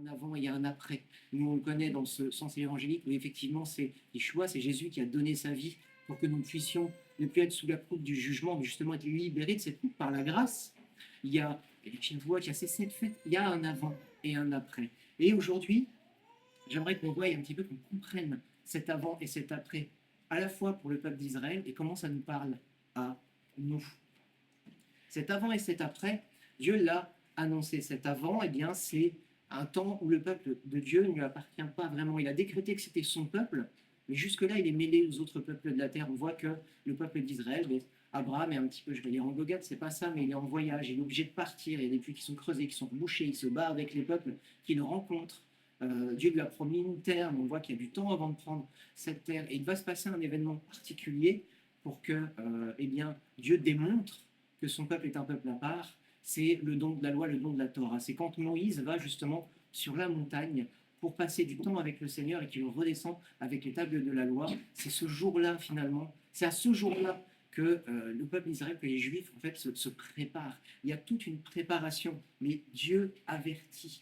un avant et il y a un après. Nous, on le connaît dans ce sens évangélique où effectivement, c'est Yeshua, c'est Jésus qui a donné sa vie pour que nous puissions ne plus être sous la coupe du jugement, mais justement être libérés de cette coupe par la grâce. Il y a, et tu vois qu'il y a ces 7 fêtes, il y a un avant et un après. Et aujourd'hui, j'aimerais qu'on voie un petit peu, qu'on comprenne cet avant et cet après, à la fois pour le peuple d'Israël et comment ça nous parle à nous. Cet avant et cet après, Dieu l'a annoncé. Cet avant, eh bien, c'est un temps où le peuple de Dieu ne lui appartient pas vraiment. Il a décrété que c'était son peuple, mais jusque-là, il est mêlé aux autres peuples de la terre. On voit que le peuple d'Israël, Abraham est un petit peu, je vais lire en Gogate, c'est pas ça, mais il est en voyage, il est obligé de partir, il y a des puits qui sont creusés, qui sont bouchés, il se bat avec les peuples qu'il rencontre. Dieu lui a promis une terre, mais on voit qu'il y a du temps avant de prendre cette terre, et il va se passer un événement particulier pour que eh bien, Dieu démontre que son peuple est un peuple à part. C'est le don de la loi, le don de la Torah. C'est quand Moïse va justement sur la montagne pour passer du temps avec le Seigneur et qu'il redescend avec les tables de la loi. C'est ce jour-là finalement, c'est à ce jour-là que le peuple d'Israël, que les Juifs en fait se préparent. Il y a toute une préparation, mais Dieu avertit.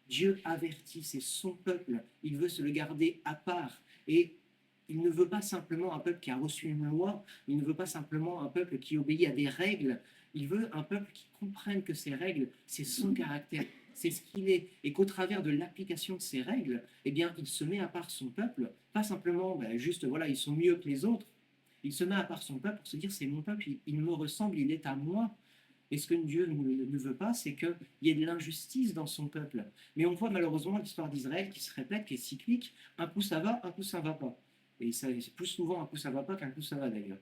Dieu avertit, c'est son peuple. Il veut se le garder à part. Et il ne veut pas simplement un peuple qui a reçu une loi, il ne veut pas simplement un peuple qui obéit à des règles, il veut un peuple qui comprenne que ces règles, c'est son caractère, c'est ce qu'il est, et qu'au travers de l'application de ces règles, eh bien, il se met à part son peuple, pas simplement, juste, voilà, ils sont mieux que les autres, il se met à part son peuple pour se dire, c'est mon peuple, il me ressemble, il est à moi. Et ce que Dieu ne veut pas, c'est qu'il y ait de l'injustice dans son peuple. Mais on voit malheureusement l'histoire d'Israël qui se répète, qui est cyclique, un coup ça va, un coup ça ne va pas. Et c'est plus souvent un coup ça va pas qu'un coup ça va d'ailleurs.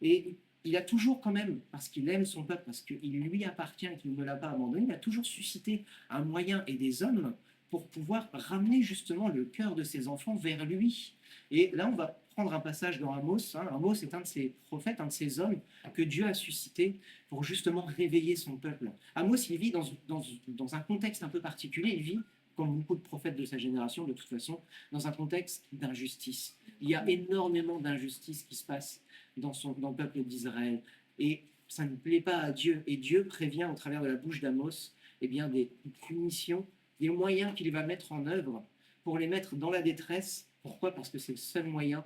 Et il a toujours quand même, parce qu'il aime son peuple, parce qu'il lui appartient et qu'il ne l'a pas abandonné, il a toujours suscité un moyen et des hommes pour pouvoir ramener justement le cœur de ses enfants vers lui. Et là, on va prendre un passage dans Amos. Amos est un de ces prophètes, un de ces hommes que Dieu a suscité pour justement réveiller son peuple. Amos, il vit dans un contexte un peu particulier, il vit, comme beaucoup de prophètes de sa génération de toute façon, dans un contexte d'injustice. Il y a énormément d'injustices qui se passent dans le peuple d'Israël. Et ça ne plaît pas à Dieu. Et Dieu prévient au travers de la bouche d'Amos eh bien, des punitions, des moyens qu'il va mettre en œuvre pour les mettre dans la détresse. Pourquoi? Parce que c'est le seul moyen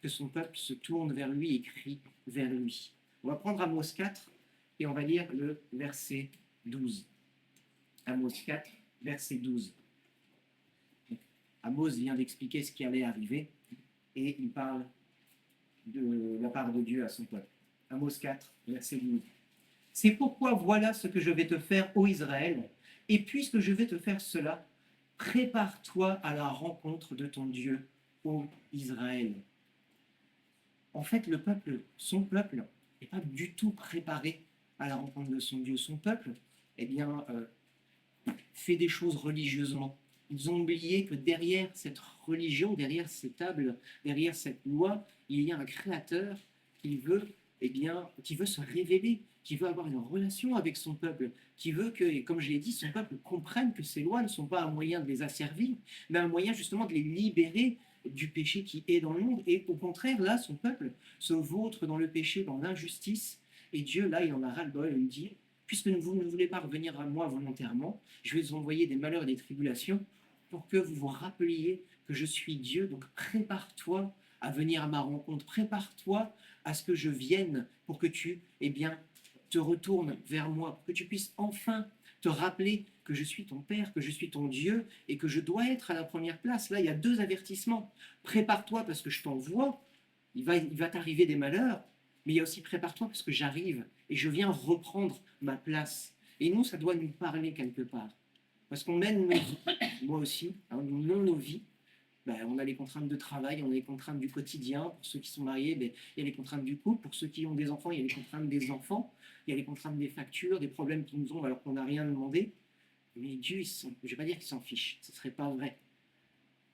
que son peuple se tourne vers lui et crie vers lui. On va prendre Amos 4 et on va lire le verset 12. Amos 4, verset 12. Amos vient d'expliquer ce qui allait arriver et il parle de la part de Dieu à son peuple. Amos 4, verset 12. C'est pourquoi voilà ce que je vais te faire, ô Israël, et puisque je vais te faire cela, prépare-toi à la rencontre de ton Dieu, ô Israël. En fait, le peuple, son peuple, n'est pas du tout préparé à la rencontre de son Dieu. Son peuple, eh bien, fait des choses religieusement. Ils ont oublié que derrière cette religion, derrière ces tables, derrière cette loi, il y a un créateur qui veut, eh bien, qui veut se révéler, qui veut avoir une relation avec son peuple, qui veut que, comme je l'ai dit, son peuple comprenne que ces lois ne sont pas un moyen de les asservir, mais un moyen justement de les libérer du péché qui est dans le monde. Et au contraire, là, son peuple se vautre dans le péché, dans l'injustice, et Dieu, là, il en a ras-le-bol, il dit, puisque vous ne voulez pas revenir à moi volontairement, je vais vous envoyer des malheurs et des tribulations pour que vous vous rappeliez que je suis Dieu. Donc prépare-toi à venir à ma rencontre, prépare-toi à ce que je vienne pour que tu, eh bien, te retournes vers moi, pour que tu puisses enfin te rappeler que je suis ton Père, que je suis ton Dieu et que je dois être à la première place. Là, il y a 2 avertissements. Prépare-toi parce que je t'envoie, il va t'arriver des malheurs, mais il y a aussi prépare-toi parce que j'arrive et je viens reprendre ma place. Et nous, ça doit nous parler quelque part. Parce qu'on mène nos vies, moi aussi, nous menons nos vies. On a les contraintes de travail, on a les contraintes du quotidien. Pour ceux qui sont mariés, il y a les contraintes du couple. Pour ceux qui ont des enfants, il y a les contraintes des enfants. Il y a les contraintes des factures, des problèmes qui nous ont alors qu'on n'a rien demandé. Mais Dieu, je ne vais pas dire qu'il s'en fiche, ce ne serait pas vrai.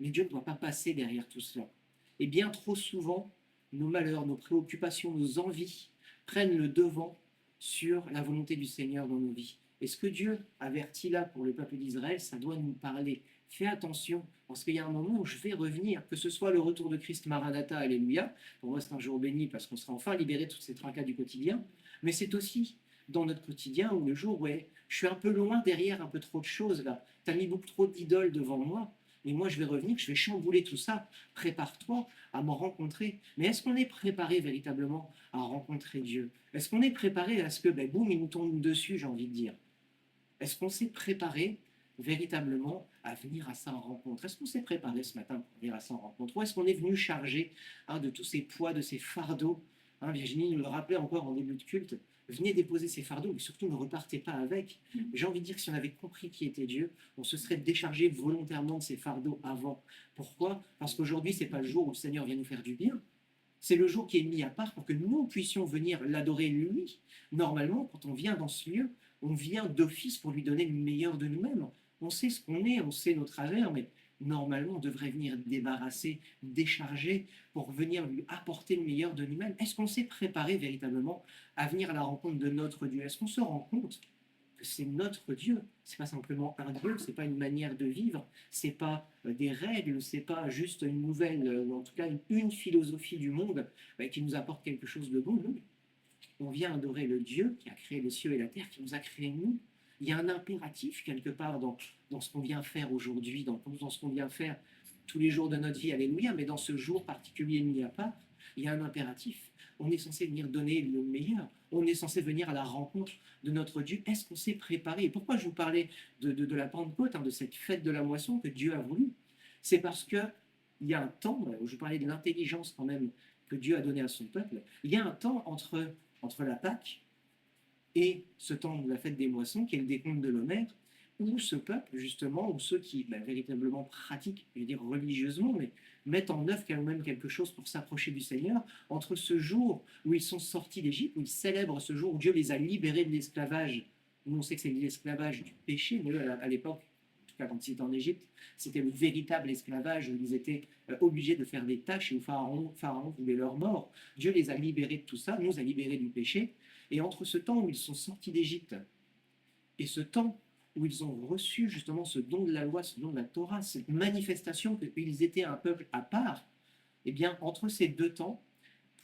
Mais Dieu ne doit pas passer derrière tout cela. Et bien trop souvent, nos malheurs, nos préoccupations, nos envies prennent le devant sur la volonté du Seigneur dans nos vies. Et ce que Dieu avertit là pour le peuple d'Israël, ça doit nous parler. Fais attention, parce qu'il y a un moment où je vais revenir, que ce soit le retour de Christ, Maranatha, Alléluia, pour moi c'est un jour béni parce qu'on sera enfin libéré de toutes ces tracas du quotidien, mais c'est aussi dans notre quotidien, ou le jour où je suis un peu loin derrière un peu trop de choses là, tu as mis beaucoup trop d'idoles devant moi, et moi je vais revenir, je vais chambouler tout ça, prépare-toi à m'en rencontrer. Mais est-ce qu'on est préparé véritablement à rencontrer Dieu? Est-ce qu'on est préparé à ce que, ben, boum, il nous tombe dessus, j'ai envie de dire? Est-ce qu'on s'est préparé véritablement à venir à sa rencontre? Est-ce qu'on s'est préparé ce matin pour venir à sa rencontre? Ou est-ce qu'on est venu charger de tous ces poids, de ces fardeaux? Virginie nous le rappelait encore en début de culte. Venez déposer ces fardeaux, mais surtout ne repartez pas avec. J'ai envie de dire que si on avait compris qui était Dieu, on se serait déchargé volontairement de ces fardeaux avant. Pourquoi? Parce qu'aujourd'hui, ce n'est pas le jour où le Seigneur vient nous faire du bien. C'est le jour qui est mis à part pour que nous puissions venir l'adorer lui. Normalement, quand on vient dans ce lieu, on vient d'office pour lui donner le meilleur de nous-mêmes. On sait ce qu'on est, on sait nos travers, mais normalement, on devrait venir débarrasser, décharger pour venir lui apporter le meilleur de nous-mêmes. Est-ce qu'on s'est préparé véritablement à venir à la rencontre de notre Dieu? Est-ce qu'on se rend compte que c'est notre Dieu? C'est pas simplement un Dieu, c'est pas une manière de vivre, c'est pas des règles, c'est pas juste une nouvelle, ou en tout cas une philosophie du monde qui nous apporte quelque chose de bon. Non, on vient adorer le Dieu qui a créé les cieux et la terre, qui nous a créés nous. Il y a un impératif quelque part dans ce qu'on vient faire aujourd'hui, dans ce qu'on vient faire tous les jours de notre vie, alléluia, mais dans ce jour particulier mis à part, il y a un impératif. On est censé venir donner le meilleur. On est censé venir à la rencontre de notre Dieu. Est-ce qu'on s'est préparé? Et pourquoi je vous parlais de la Pentecôte, de cette fête de la moisson que Dieu a voulu? C'est parce que il y a un temps, où je parlais de l'intelligence quand même que Dieu a donné à son peuple, il y a un temps entre la Pâque et ce temps de la fête des moissons, qui est le décompte de l'Homère, où ce peuple, justement, ou ceux qui véritablement pratiquent, je veux dire religieusement, mais mettent en œuvre quand même quelque chose pour s'approcher du Seigneur, entre ce jour où ils sont sortis d'Égypte, où ils célèbrent ce jour où Dieu les a libérés de l'esclavage. Nous, on sait que c'est l'esclavage du péché, mais eux, à l'époque, en tout cas quand ils étaient en Égypte, c'était le véritable esclavage où ils étaient obligés de faire des tâches et où Pharaon voulait leur mort. Dieu les a libérés de tout ça, nous a libérés du péché. Et entre ce temps où ils sont sortis d'Égypte et ce temps où ils ont reçu justement ce don de la loi, ce don de la Torah, cette manifestation qu'ils étaient un peuple à part, eh bien, entre ces deux temps,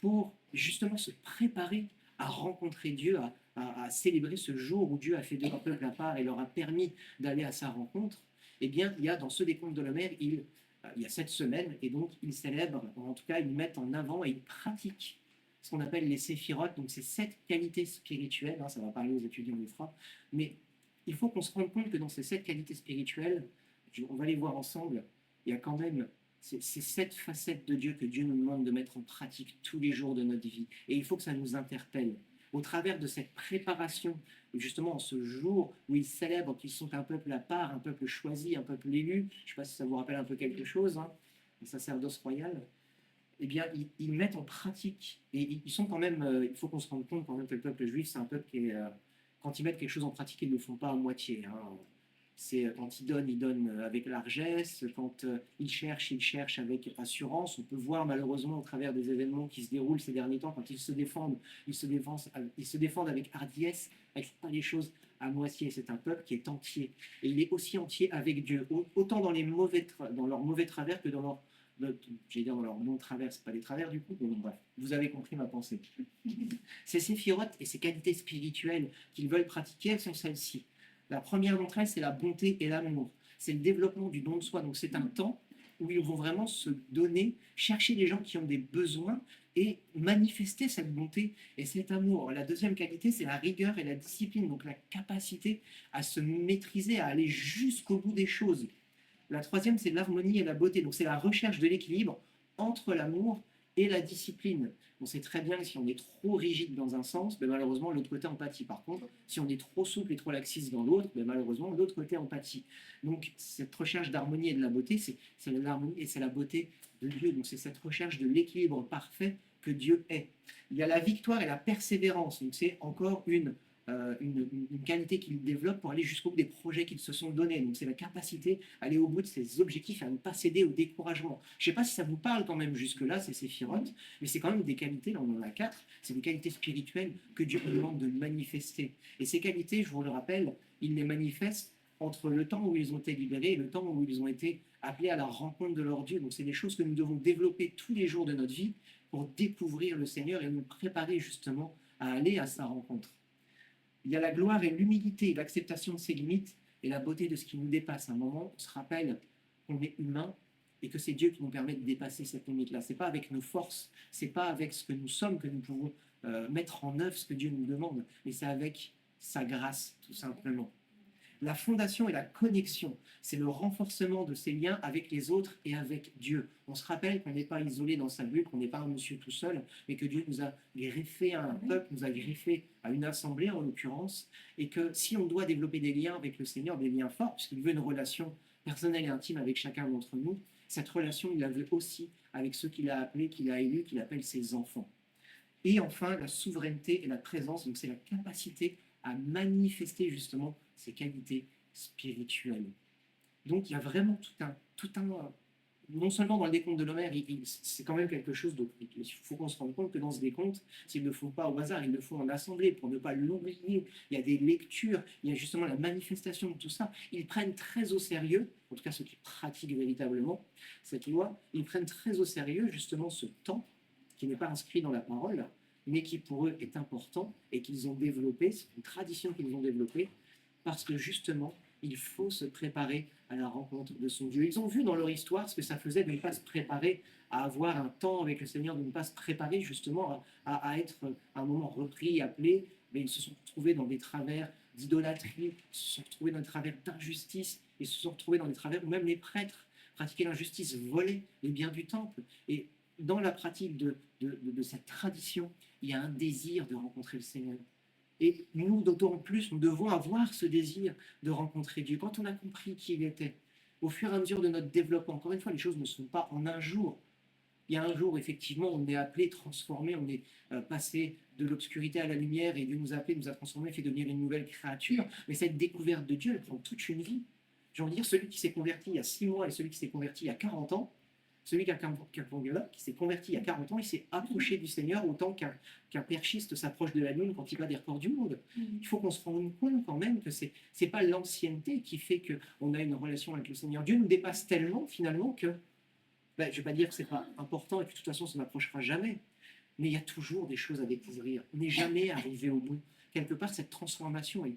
pour justement se préparer à rencontrer Dieu, à célébrer ce jour où Dieu a fait de leur peuple à part et leur a permis d'aller à sa rencontre, eh bien, il y a dans ce décompte de la mer, il y a 7 semaines, et donc ils célèbrent, en tout cas, ils mettent en avant et ils pratiquent ce qu'on appelle les séphirotes, donc c'est 7 qualités spirituelles, ça va parler aux étudiants des Fra, mais il faut qu'on se rende compte que dans ces 7 qualités spirituelles, on va les voir ensemble, il y a quand même ces 7 facettes de Dieu que Dieu nous demande de mettre en pratique tous les jours de notre vie. Et il faut que ça nous interpelle. Au travers de cette préparation, justement en ce jour où ils célèbrent qu'ils sont un peuple à part, un peuple choisi, un peuple élu, je ne sais pas si ça vous rappelle un peu quelque chose, le sacerdoce royal, eh bien, ils mettent en pratique, et ils sont quand même, il faut qu'on se rende compte quand même que le peuple juif, c'est un peuple qui est, quand ils mettent quelque chose en pratique, ils ne le font pas à moitié. C'est quand ils donnent avec largesse, quand ils cherchent avec assurance. On peut voir malheureusement au travers des événements qui se déroulent ces derniers temps, quand ils se défendent avec hardiesse, ils ne font pas les choses à moitié. C'est un peuple qui est entier. Et il est aussi entier avec Dieu, autant dans leurs mauvais travers que dans j'allais dire dans leur non-travers, c'est pas des travers du coup, mais bon, bref, vous avez compris ma pensée. Ces séphirotes et ces qualités spirituelles qu'ils veulent pratiquer, elles sont celles-ci. La première d'entre elles, c'est la bonté et l'amour. C'est le développement du don de soi. Donc c'est un temps où ils vont vraiment se donner, chercher les gens qui ont des besoins et manifester cette bonté et cet amour. La deuxième qualité, c'est la rigueur et la discipline, donc la capacité à se maîtriser, à aller jusqu'au bout des choses. La troisième, c'est l'harmonie et la beauté. Donc, c'est la recherche de l'équilibre entre l'amour et la discipline. On sait très bien que si on est trop rigide dans un sens, malheureusement, l'autre côté en pâtit. Par contre, si on est trop souple et trop laxiste dans l'autre, malheureusement, l'autre côté en pâtit. Donc, cette recherche d'harmonie et de la beauté, c'est l'harmonie et c'est la beauté de Dieu. Donc, c'est cette recherche de l'équilibre parfait que Dieu est. Il y a la victoire et la persévérance. Donc, c'est encore une qualité qu'ils développent pour aller jusqu'au bout des projets qu'ils se sont donnés. Donc c'est la capacité à aller au bout de ses objectifs, à ne pas céder au découragement. Je ne sais pas si ça vous parle quand même jusque-là, ces séphirotes, mais c'est quand même des qualités, là on en a 4, c'est des qualités spirituelles que Dieu nous demande de manifester. Et ces qualités, je vous le rappelle, ils les manifestent entre le temps où ils ont été libérés et le temps où ils ont été appelés à la rencontre de leur Dieu. Donc c'est des choses que nous devons développer tous les jours de notre vie pour découvrir le Seigneur et nous préparer justement à aller à sa rencontre. Il y a la gloire et l'humilité, l'acceptation de ses limites et la beauté de ce qui nous dépasse. À un moment, on se rappelle qu'on est humain et que c'est Dieu qui nous permet de dépasser cette limite-là. Ce n'est pas avec nos forces, ce n'est pas avec ce que nous sommes que nous pouvons mettre en œuvre ce que Dieu nous demande, mais c'est avec sa grâce, tout simplement. La fondation et la connexion, c'est le renforcement de ses liens avec les autres et avec Dieu. On se rappelle qu'on n'est pas isolé dans sa bulle, qu'on n'est pas un monsieur tout seul, mais que Dieu nous a greffé à un peuple, nous a greffé à une assemblée en l'occurrence, et que si on doit développer des liens avec le Seigneur, des liens forts, puisqu'il veut une relation personnelle et intime avec chacun d'entre nous, cette relation, il la veut aussi avec ceux qu'il a appelés, qu'il a élus, qu'il appelle ses enfants. Et enfin, la souveraineté et la présence, donc c'est la capacité à manifester justement ses qualités spirituelles. Donc il y a vraiment tout un non seulement dans le décompte de l'Homère, c'est quand même quelque chose, il faut qu'on se rende compte que dans ce décompte, s'ils ne le font pas au hasard, ils le font en assemblée pour ne pas l'oublier. Il y a des lectures, il y a justement la manifestation de tout ça. Ils prennent très au sérieux, en tout cas ceux qui pratiquent véritablement cette loi, ils prennent très au sérieux justement ce temps qui n'est pas inscrit dans la parole, mais qui pour eux est important et qu'ils ont développé, c'est une tradition qu'ils ont développée, parce que justement, il faut se préparer à la rencontre de son Dieu. Ils ont vu dans leur histoire ce que ça faisait de ne pas se préparer à avoir un temps avec le Seigneur, de ne pas se préparer justement à être à un moment repris, appelé, mais ils se sont retrouvés dans des travers d'idolâtrie, ils se sont retrouvés dans des travers d'injustice, ils se sont retrouvés dans des travers où même les prêtres pratiquaient l'injustice, volaient les biens du temple. Et dans la pratique de cette tradition, il y a un désir de rencontrer le Seigneur. Et nous, d'autant plus, nous devons avoir ce désir de rencontrer Dieu. Quand on a compris qui il était, au fur et à mesure de notre développement, encore une fois, les choses ne sont pas en un jour. Il y a un jour, effectivement, on est appelé, transformé, on est passé de l'obscurité à la lumière et Dieu nous a appelé, nous a transformé, fait devenir une nouvelle créature. Mais cette découverte de Dieu, elle prend toute une vie. J'ai envie de dire, celui qui s'est converti il y a 6 mois et celui qui s'est converti il y a 40 ans, celui qui s'est converti il y a 40 ans, il s'est approché du Seigneur autant qu'un perchiste s'approche de la lune quand il va des records du monde. Il faut qu'on se rende compte quand même que c'est pas l'ancienneté qui fait qu'on a une relation avec le Seigneur. Dieu nous dépasse tellement finalement que, je ne vais pas dire que c'est pas important et que de toute façon ça n'approchera jamais, mais il y a toujours des choses à découvrir. On n'est jamais arrivé au bout. Quelque part, cette transformation, elle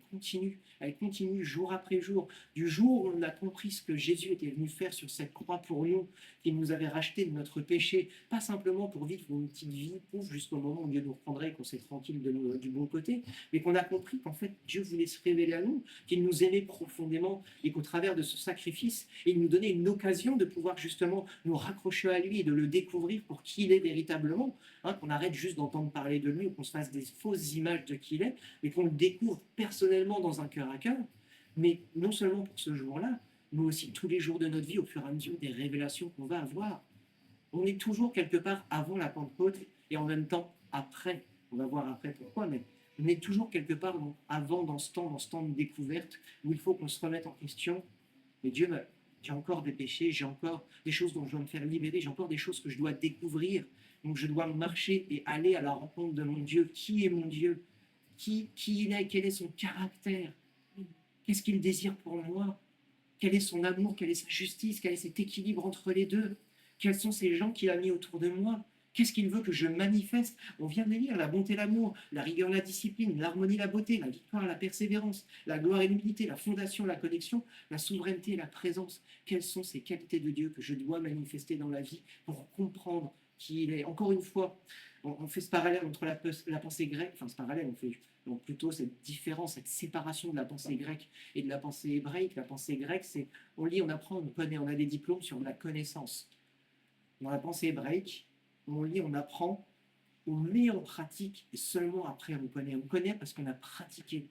continue jour après jour. Du jour où on a compris ce que Jésus était venu faire sur cette croix pour nous, qu'il nous avait racheté de notre péché, pas simplement pour vivre une petite vie pauvre jusqu'au moment où Dieu nous reprendrait et qu'on s'est tranquille du bon côté, mais qu'on a compris qu'en fait, Dieu voulait se révéler à nous, qu'il nous aimait profondément et qu'au travers de ce sacrifice, il nous donnait une occasion de pouvoir justement nous raccrocher à lui et de le découvrir pour qui il est véritablement, qu'on arrête juste d'entendre parler de lui ou qu'on se fasse des fausses images de qui il est, mais qu'on le découvre personnellement dans un cœur à cœur, mais non seulement pour ce jour-là, mais aussi tous les jours de notre vie, au fur et à mesure des révélations qu'on va avoir. On est toujours quelque part avant la Pentecôte et en même temps après. On va voir après pourquoi, mais on est toujours quelque part avant dans ce temps de découverte où il faut qu'on se remette en question. Mais Dieu, j'ai encore des péchés, j'ai encore des choses dont je dois me faire libérer, j'ai encore des choses que je dois découvrir. Donc je dois marcher et aller à la rencontre de mon Dieu. Qui est mon Dieu? Qui il est? Quel est son caractère? Qu'est-ce qu'il désire pour moi? Quel est son amour? Quelle est sa justice? Quel est cet équilibre entre les deux? Quels sont ces gens qu'il a mis autour de moi? Qu'est-ce qu'il veut que je manifeste? On vient de lire la bonté, l'amour, la rigueur, la discipline, l'harmonie, la beauté, la victoire, la persévérance, la gloire et l'humilité, la fondation, la connexion, la souveraineté, la présence. Quelles sont ces qualités de Dieu que je dois manifester dans la vie pour comprendre qui il est? Encore une fois, on fait ce parallèle entre la pensée grecque, enfin ce parallèle, on fait donc plutôt cette différence, cette séparation de la pensée grecque et de la pensée hébraïque. La pensée grecque, c'est on lit, on apprend, on connaît, on a des diplômes sur de la connaissance. Dans la pensée hébraïque, on lit, on apprend, on met en pratique et seulement après on connaît. On connaît parce qu'on a pratiqué.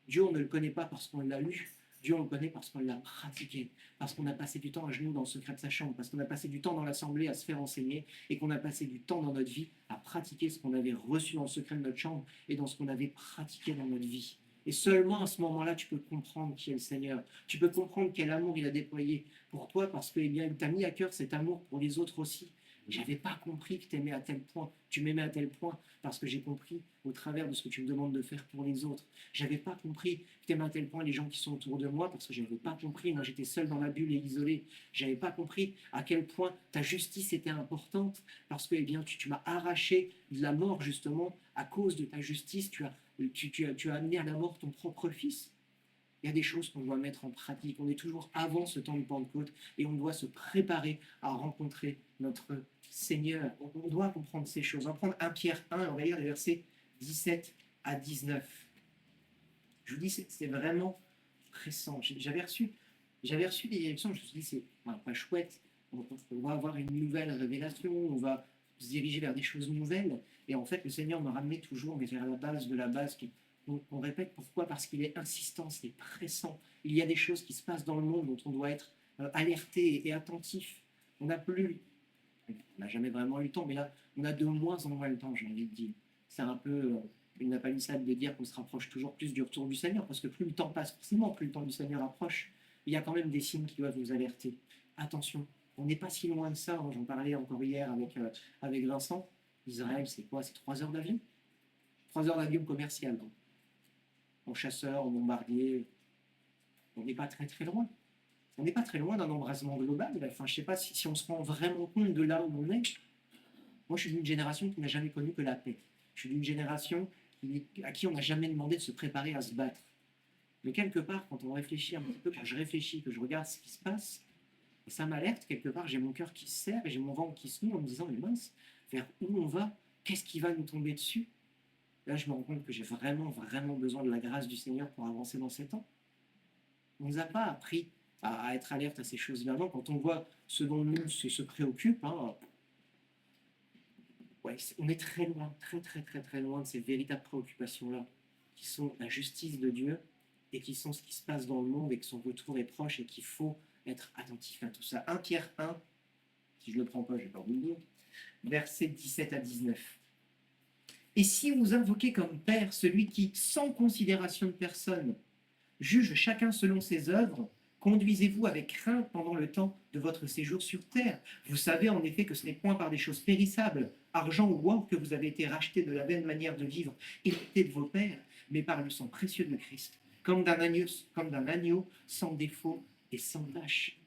Dieu, on ne le connaît pas parce qu'on l'a lu. Dieu, on le connaît parce qu'on l'a pratiqué, parce qu'on a passé du temps à genoux dans le secret de sa chambre, parce qu'on a passé du temps dans l'assemblée à se faire enseigner et qu'on a passé du temps dans notre vie à pratiquer ce qu'on avait reçu dans le secret de notre chambre et dans ce qu'on avait pratiqué dans notre vie. Et seulement à ce moment-là, tu peux comprendre qui est le Seigneur. Tu peux comprendre quel amour il a déployé pour toi parce que, eh bien, il t'a mis à cœur cet amour pour les autres aussi. J'avais pas compris que t'aimais à tel point, tu m'aimais à tel point, parce que j'ai compris au travers de ce que tu me demandes de faire pour les autres. J'avais pas compris que tu aimais à tel point les gens qui sont autour de moi, parce que j'avais pas compris. Moi, j'étais seul dans ma bulle et isolé. J'avais pas compris à quel point ta justice était importante, parce que eh bien, tu m'as arraché de la mort, justement, à cause de ta justice. Tu as amené à la mort ton propre fils. Il y a des choses qu'on doit mettre en pratique. On est toujours avant ce temps de Pentecôte et on doit se préparer à rencontrer notre Seigneur. On doit comprendre ces choses. On va prendre 1 Pierre 1, on va lire les versets 17 à 19. Je vous dis, c'est vraiment pressant. J'avais reçu des directions, je me suis dit, c'est pas chouette. On va avoir une nouvelle révélation, on va se diriger vers des choses nouvelles. Et en fait, le Seigneur me ramenait toujours mais vers la base de la base. On répète pourquoi? Parce qu'il est insistant, c'est pressant. Il y a des choses qui se passent dans le monde dont on doit être alerté et attentif. On n'a plus, on n'a jamais vraiment eu le temps, mais là, on a de moins en moins le temps, j'ai envie de dire. C'est un peu une napalissade de dire qu'on se rapproche toujours plus du retour du Seigneur, parce que plus le temps passe, forcément, plus le temps du Seigneur approche. Il y a quand même des signes qui doivent nous alerter. Attention, on n'est pas si loin de ça. J'en parlais encore hier avec Vincent. Israël, c'est quoi? C'est 3 heures d'avion? 3 heures d'avion commercial. Donc. En chasseur, en bombardier, on n'est pas très très loin. On n'est pas très loin d'un embrasement global. Enfin, je ne sais pas si on se rend vraiment compte de là où on est. Moi, je suis d'une génération qui n'a jamais connu que la paix. Je suis d'une génération à qui on n'a jamais demandé de se préparer à se battre. Mais quelque part, quand on réfléchit un petit peu, quand je réfléchis, que je regarde ce qui se passe, et ça m'alerte, quelque part, j'ai mon cœur qui se serre et j'ai mon ventre qui se noue en me disant, mais mince, vers où on va? Qu'est-ce qui va nous tomber dessus? Là, je me rends compte que j'ai vraiment, vraiment besoin de la grâce du Seigneur pour avancer dans ces temps. On ne nous a pas appris à être alerte à ces choses-là. Non, quand on voit ce dont nous se préoccupe, hein, ouais, on est très loin, très, très, très, très loin de ces véritables préoccupations-là, qui sont la justice de Dieu et qui sont ce qui se passe dans le monde et que son retour est proche et qu'il faut être attentif à tout ça. 1 Pierre 1, si je ne le prends pas, je vais pas vous le dire, versets 17 à 19. Et si vous invoquez comme Père celui qui, sans considération de personne, juge chacun selon ses œuvres, conduisez-vous avec crainte pendant le temps de votre séjour sur terre. Vous savez en effet que ce n'est point par des choses périssables, argent ou or, que vous avez été rachetés de la vaine manière de vivre héritée de vos pères, mais par le sang précieux de Christ, comme d'un agneau sans défaut et sans tache.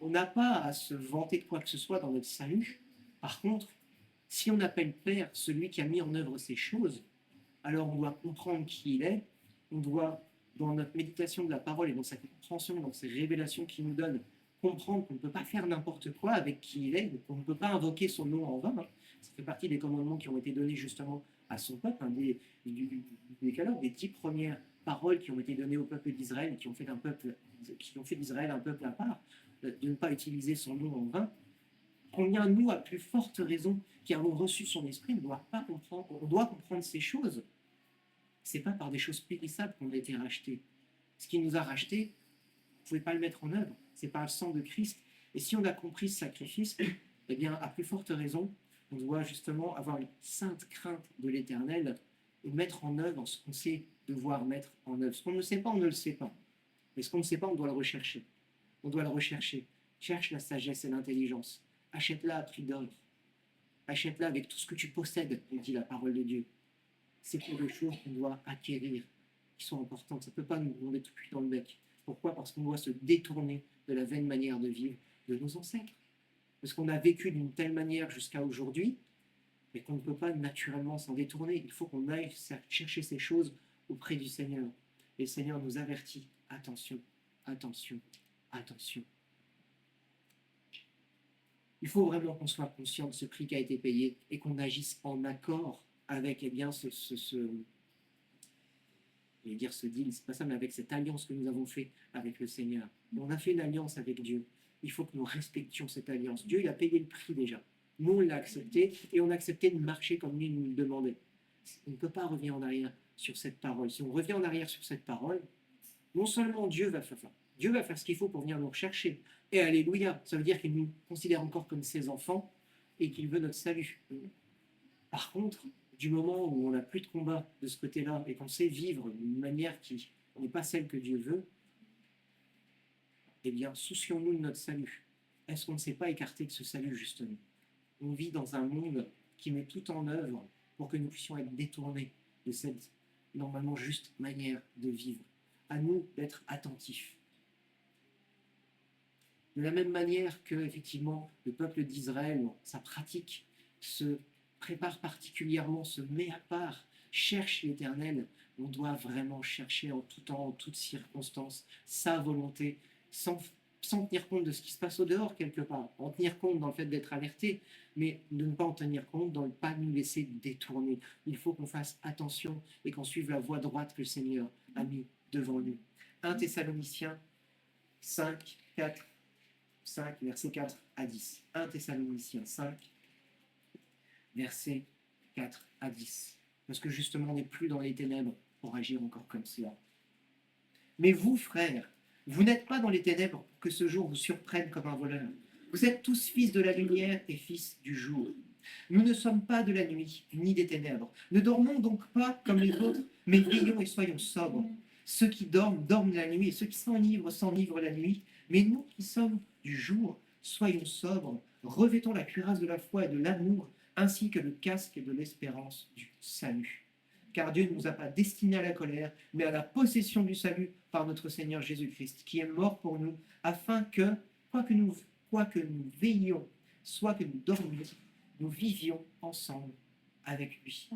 On n'a pas à se vanter de quoi que ce soit dans notre salut. Par contre, si on appelle Père celui qui a mis en œuvre ces choses, alors on doit comprendre qui il est, on doit, dans notre méditation de la parole et dans sa compréhension, dans ses révélations qu'il nous donne, comprendre qu'on ne peut pas faire n'importe quoi avec qui il est, qu'on ne peut pas invoquer son nom en vain. Hein. Ça fait partie des commandements qui ont été donnés justement à son peuple, hein, des 10 premières paroles qui ont été données au peuple d'Israël et qui ont fait d'Israël un peuple à part, de ne pas utiliser son nom en vain. Combien nous, à plus forte raison, qui avons reçu son esprit, on doit comprendre ces choses. Ce n'est pas par des choses périssables qu'on a été rachetés. Ce qui nous a rachetés, vous ne pouvez pas le mettre en œuvre. C'est par le sang de Christ. Et si on a compris ce sacrifice, eh bien, à plus forte raison, on doit justement avoir une sainte crainte de l'Éternel et mettre en œuvre ce qu'on sait devoir mettre en œuvre. Ce qu'on ne sait pas, on ne le sait pas. Mais ce qu'on ne sait pas, on doit le rechercher. On doit le rechercher. Cherche la sagesse et l'intelligence. Achète-la à prix d'or. Achète-la avec tout ce que tu possèdes, dit la parole de Dieu. C'est pour des choses qu'on doit acquérir, qui sont importantes. Ça ne peut pas nous demander tout cuit dans le bec. Pourquoi? Parce qu'on doit se détourner de la vaine manière de vivre de nos ancêtres. Parce qu'on a vécu d'une telle manière jusqu'à aujourd'hui, mais qu'on ne peut pas naturellement s'en détourner. Il faut qu'on aille chercher ces choses auprès du Seigneur. Et le Seigneur nous avertit, attention, attention, attention. Il faut vraiment qu'on soit conscient de ce prix qui a été payé et qu'on agisse en accord avec eh bien, je vais dire ce deal, c'est pas ça, mais avec cette alliance que nous avons fait avec le Seigneur. On a fait une alliance avec Dieu. Il faut que nous respections cette alliance. Dieu, il a payé le prix déjà. Nous, on l'a accepté et on a accepté de marcher comme lui nous le demandait. On ne peut pas revenir en arrière sur cette parole. Si on revient en arrière sur cette parole, non seulement Dieu va faire ce qu'il faut pour venir nous rechercher. Et alléluia, ça veut dire qu'il nous considère encore comme ses enfants et qu'il veut notre salut. Par contre, du moment où on n'a plus de combat de ce côté-là et qu'on sait vivre d'une manière qui n'est pas celle que Dieu veut, eh bien, soucions-nous de notre salut. Est-ce qu'on ne s'est pas écarté de ce salut, justement? On vit dans un monde qui met tout en œuvre pour que nous puissions être détournés de cette normalement juste manière de vivre. À nous d'être attentifs. De la même manière que, effectivement, le peuple d'Israël, dans sa pratique, se prépare particulièrement, se met à part, cherche l'Éternel, on doit vraiment chercher en tout temps, en toutes circonstances, sa volonté, sans tenir compte de ce qui se passe au dehors quelque part, en tenir compte dans le fait d'être alerté, mais de ne pas en tenir compte, dans ne pas nous laisser détourner. Il faut qu'on fasse attention et qu'on suive la voie droite que le Seigneur a mis devant nous. 1 Thessaloniciens 5, 4, 5, versets 4 à 10. 1 Thessaloniciens 5, versets 4 à 10. Parce que justement, on n'est plus dans les ténèbres pour agir encore comme cela. Mais vous, frères, vous n'êtes pas dans les ténèbres pour que ce jour vous surprenne comme un voleur. Vous êtes tous fils de la lumière et fils du jour. Nous ne sommes pas de la nuit, ni des ténèbres. Ne dormons donc pas comme les autres, mais veillons et soyons sobres. Ceux qui dorment, dorment la nuit, et ceux qui s'enivrent la nuit. Mais nous qui sommes du jour, soyons sobres, revêtons la cuirasse de la foi et de l'amour, ainsi que le casque de l'espérance du salut. Car Dieu ne nous a pas destinés à la colère, mais à la possession du salut par notre Seigneur Jésus-Christ, qui est mort pour nous, afin que, quoi que nous veillions, soit que nous dormions, nous vivions ensemble avec lui.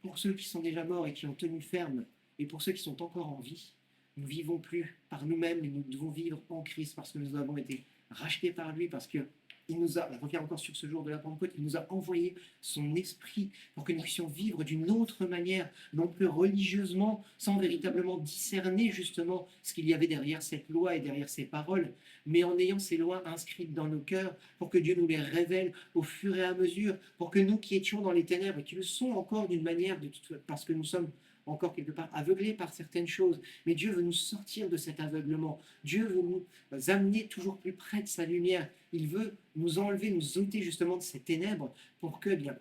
Pour ceux qui sont déjà morts et qui ont tenu ferme, et pour ceux qui sont encore en vie, nous ne vivons plus par nous-mêmes, mais nous devons vivre en Christ parce que nous avons été rachetés par lui, parce que il nous a, on revient encore sur ce jour de la Pentecôte, il nous a envoyé son esprit pour que nous puissions vivre d'une autre manière, non plus religieusement, sans véritablement discerner justement ce qu'il y avait derrière cette loi et derrière ces paroles, mais en ayant ces lois inscrites dans nos cœurs pour que Dieu nous les révèle au fur et à mesure, pour que nous qui étions dans les ténèbres et qui le sont encore d'une manière, parce que nous sommes encore quelque part aveuglés par certaines choses, mais Dieu veut nous sortir de cet aveuglement. Dieu veut nous amener toujours plus près de sa lumière. Il veut nous enlever, nous ôter justement de ces ténèbres pour que, bien,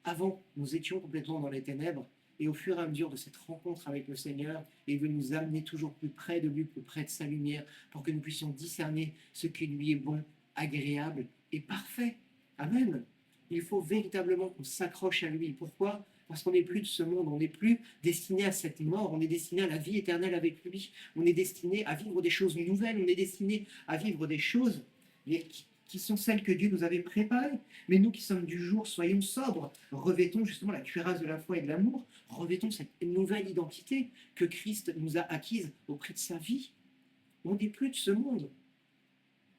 avant, nous étions complètement dans les ténèbres et au fur et à mesure de cette rencontre avec le Seigneur, il veut nous amener toujours plus près de lui, plus près de sa lumière, pour que nous puissions discerner ce qui lui est bon, agréable et parfait. Amen. Il faut véritablement qu'on s'accroche à lui. Pourquoi ? Parce qu'on n'est plus de ce monde, on n'est plus destiné à cette mort, on est destiné à la vie éternelle avec lui, on est destiné à vivre des choses nouvelles, on est destiné à vivre des choses qui sont celles que Dieu nous avait préparées. Mais nous qui sommes du jour, soyons sobres, revêtons justement la cuirasse de la foi et de l'amour, revêtons cette nouvelle identité que Christ nous a acquise au prix de sa vie. On n'est plus de ce monde.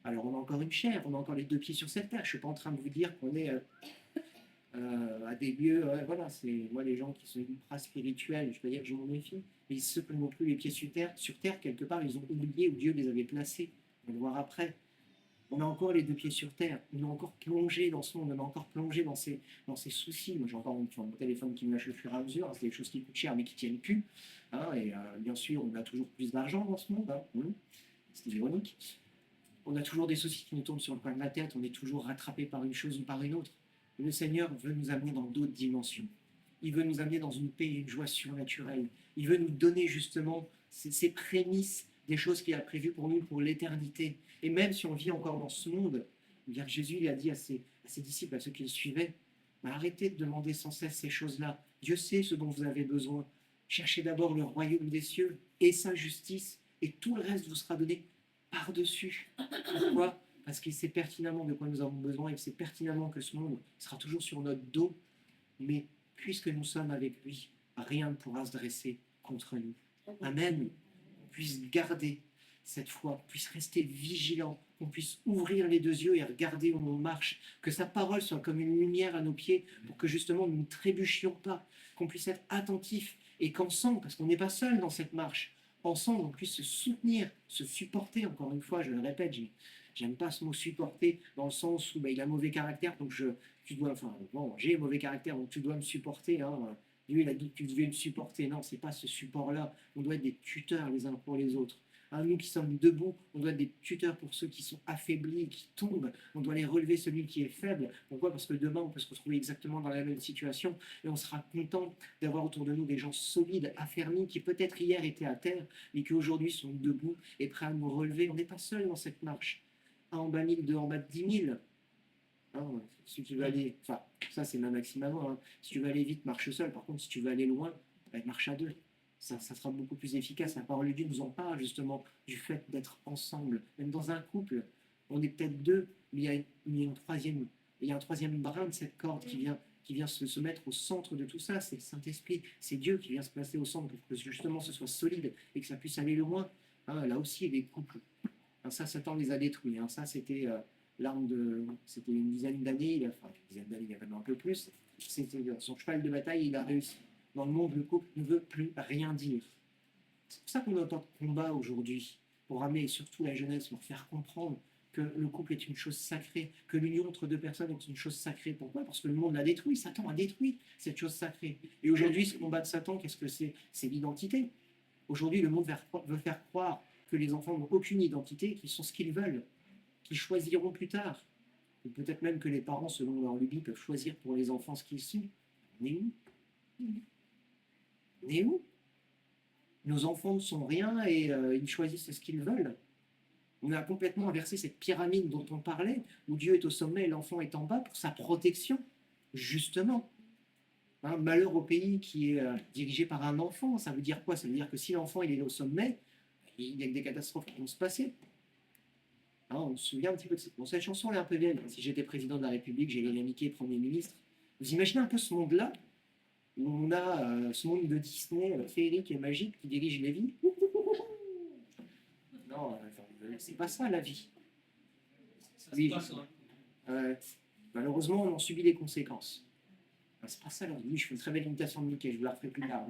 Alors on a encore une chair, on a encore les deux pieds sur cette terre. Je ne suis pas en train de vous dire qu'on est à des lieux, voilà, c'est moi les gens qui sont ultra spirituels, je peux dire que je m'en méfie, mais ceux qui n'ont plus les pieds sur terre, quelque part, ils ont oublié où Dieu les avait placés. On va le voir après. On a encore les deux pieds sur terre, on est encore plongé dans ce monde, on est encore plongé dans ces soucis. Moi j'ai encore mon téléphone qui me lâche au fur et à mesure, hein, c'est des choses qui coûtent cher mais qui tiennent plus. Hein, et bien sûr, on a toujours plus d'argent dans ce monde, hein, c'est ironique. On a toujours des soucis qui nous tombent sur le coin de la tête, on est toujours rattrapé par une chose ou par une autre. Le Seigneur veut nous amener dans d'autres dimensions. Il veut nous amener dans une paix et une joie surnaturelle. Il veut nous donner justement ces prémices des choses qu'il a prévues pour nous pour l'éternité. Et même si on vit encore dans ce monde, eh bien Jésus il a dit à ses disciples, à ceux qui le suivaient, arrêtez de demander sans cesse ces choses-là. Dieu sait ce dont vous avez besoin. Cherchez d'abord le royaume des cieux et sa justice, et tout le reste vous sera donné par-dessus. Pourquoi ? Parce qu'il sait pertinemment de quoi nous avons besoin, il sait pertinemment que ce monde sera toujours sur notre dos, mais puisque nous sommes avec lui, rien ne pourra se dresser contre nous. Amen. On puisse garder cette foi, qu'on puisse rester vigilant, qu'on puisse ouvrir les deux yeux et regarder où on marche, que sa parole soit comme une lumière à nos pieds pour que justement nous ne trébuchions pas, qu'on puisse être attentifs et qu'ensemble, parce qu'on n'est pas seul dans cette marche, ensemble on puisse se soutenir, se supporter, encore une fois, je le répète, j'aime pas ce mot supporter dans le sens où il a mauvais caractère, donc j'ai mauvais caractère, donc tu dois me supporter. Hein. Dieu, il a dit que tu devais me supporter. Non, c'est pas ce support-là. On doit être des tuteurs les uns pour les autres. Hein, nous qui sommes debout, on doit être des tuteurs pour ceux qui sont affaiblis, qui tombent. On doit les relever celui qui est faible. Pourquoi ? Parce que demain, on peut se retrouver exactement dans la même situation et on sera content d'avoir autour de nous des gens solides, affermis, qui peut-être hier étaient à terre, mais qui aujourd'hui sont debout et prêts à nous relever. On n'est pas seul dans cette marche. Un en bas 1000, deux en bas de 10 000. Hein. Si tu veux aller, enfin, ça c'est ma maxime à moi, hein. Si tu veux aller vite, marche seul. Par contre, si tu veux aller loin, marche à deux. Ça sera beaucoup plus efficace. La parole de Dieu nous en parle justement du fait d'être ensemble. Même dans un couple, on est peut-être deux, mais il y a une troisième, il y a un troisième brin de cette corde qui vient se mettre au centre de tout ça. C'est le Saint-Esprit, c'est Dieu qui vient se placer au centre pour que justement ce soit solide et que ça puisse aller loin. Hein, là aussi, les couples, hein, ça, Satan les a détruits. Hein. Ça, c'était l'arme de. C'était une dizaine d'années, enfin, une dizaine d'années, il y a même un peu plus. C'était son cheval de bataille, il a réussi. Dans le monde, le couple ne veut plus rien dire. C'est pour ça qu'on a autant de combats aujourd'hui, pour amener surtout la jeunesse, pour faire comprendre que le couple est une chose sacrée, que l'union entre deux personnes est une chose sacrée. Pourquoi? Parce que le monde l'a détruit, Satan a détruit cette chose sacrée. Et aujourd'hui, ce combat de Satan, qu'est-ce que c'est? C'est l'identité. Aujourd'hui, le monde veut faire croire que les enfants n'ont aucune identité, qu'ils sont ce qu'ils veulent, qu'ils choisiront plus tard. Ou peut-être même que les parents, selon leur lubie, peuvent choisir pour les enfants ce qu'ils sont. On est où? On est où? Nos enfants ne sont rien et ils choisissent ce qu'ils veulent. On a complètement inversé cette pyramide dont on parlait, où Dieu est au sommet et l'enfant est en bas pour sa protection, justement. Hein, malheur au pays qui est dirigé par un enfant. Ça veut dire quoi? Ça veut dire que si l'enfant il est au sommet, il y a que des catastrophes qui vont se passer. Hein, on se souvient un petit peu de cette, bon, cette chanson, elle est un peu vieille. Si j'étais président de la République, j'ai Léna Miquet, Premier ministre. Vous imaginez un peu ce monde-là, où on a ce monde de Disney féerique et magique qui dirige les vies? Non, c'est pas ça la vie. Oui, malheureusement, on en subit les conséquences. C'est pas ça la vie. Oui, je fais une très belle imitation de Mickey, je vous la referai plus tard.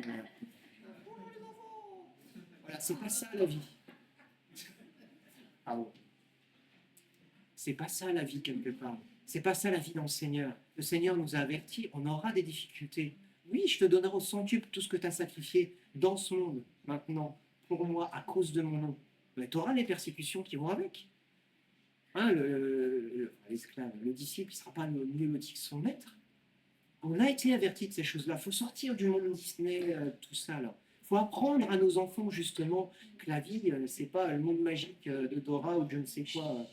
Voilà, c'est pas ça la vie. Ah bon. C'est pas ça la vie quelque part. C'est pas ça la vie dans le Seigneur. Le Seigneur nous a avertis, on aura des difficultés. Oui, je te donnerai au centuple tout ce que tu as sacrifié dans ce monde, maintenant, pour moi, à cause de mon nom. Mais tu auras les persécutions qui vont avec. Hein, l'esclave, le disciple, il ne sera pas mieux loti que son maître. On a été avertis de ces choses-là. Il faut sortir du monde Disney, tout ça. Il faut apprendre à nos enfants, justement, que la vie, ce n'est pas le monde magique de Dora ou je ne sais quoi.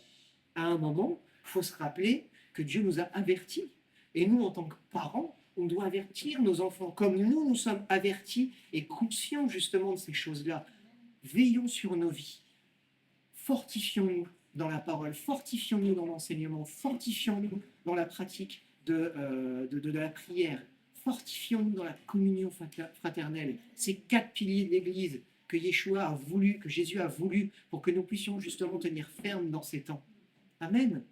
À un moment, il faut se rappeler que Dieu nous a avertis. Et nous, en tant que parents, on doit avertir nos enfants, comme nous sommes avertis et conscients justement de ces choses-là. Veillons sur nos vies. Fortifions-nous dans la parole, fortifions-nous dans l'enseignement, fortifions-nous dans la pratique de la prière, fortifions-nous dans la communion fraternelle. Ces 4 piliers de l'Église que Yeshua a voulu, que Jésus a voulu, pour que nous puissions justement tenir ferme dans ces temps. Amen.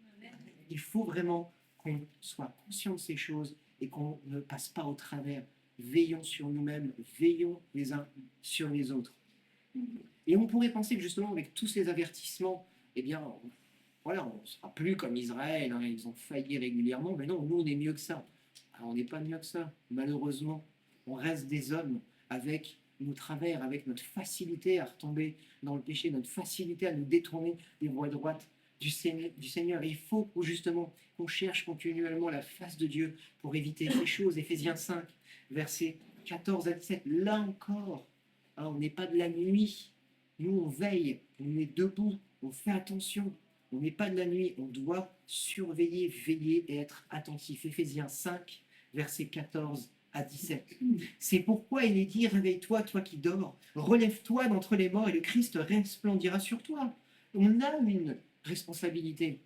Il faut vraiment qu'on soit conscient de ces choses et qu'on ne passe pas au travers. Veillons sur nous-mêmes, veillons les uns sur les autres. Et on pourrait penser que justement, avec tous ces avertissements, eh bien, voilà, on ne sera plus comme Israël, hein, ils ont failli régulièrement, mais non, nous, on est mieux que ça. Alors, on n'est pas mieux que ça, malheureusement. On reste des hommes avec nos travers, avec notre facilité à retomber dans le péché, notre facilité à nous détourner des voies droites du Seigneur. Et il faut justement qu'on cherche continuellement la face de Dieu pour éviter ces choses. Éphésiens 5, versets 14 à 17. Là encore, hein, on n'est pas de la nuit. Nous, on veille, on est debout, on fait attention. On n'est pas de la nuit, on doit surveiller, veiller et être attentif. Éphésiens 5, versets 14 à 17. C'est pourquoi il est dit, réveille-toi, toi qui dors, relève-toi d'entre les morts et le Christ resplendira sur toi. On a une responsabilité.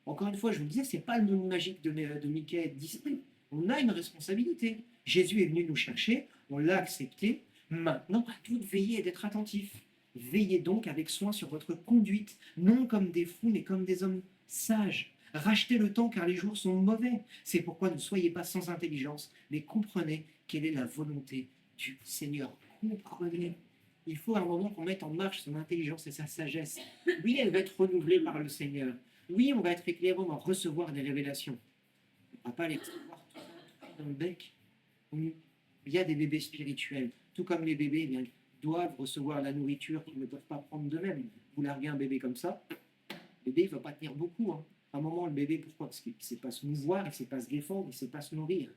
Encore une fois, je vous le disais, ce n'est pas le monde magique de Mickey et de Disney. On a une responsabilité. Jésus est venu nous chercher, on l'a accepté. Maintenant, à tout de veiller et d'être attentif. Veillez donc avec soin sur votre conduite, non comme des fous, mais comme des hommes sages. Rachetez le temps car les jours sont mauvais. C'est pourquoi ne soyez pas sans intelligence, mais comprenez quelle est la volonté du Seigneur. Comprenez. Il faut à un moment qu'on mette en marche son intelligence et sa sagesse. Oui, elle va être renouvelée par le Seigneur. Oui, on va être éclairé, on va recevoir des révélations. On ne va pas les recevoir tout dans le bec. Il y a des bébés spirituels. Tout comme les bébés, eh bien, doivent recevoir la nourriture qu'ils ne peuvent pas prendre d'eux-mêmes. Vous larguez un bébé comme ça, le bébé ne va pas tenir beaucoup. Hein. À un moment, le bébé, pourquoi? Parce qu'il ne sait pas se mouvoir, il ne sait pas se défendre, il ne sait pas se nourrir.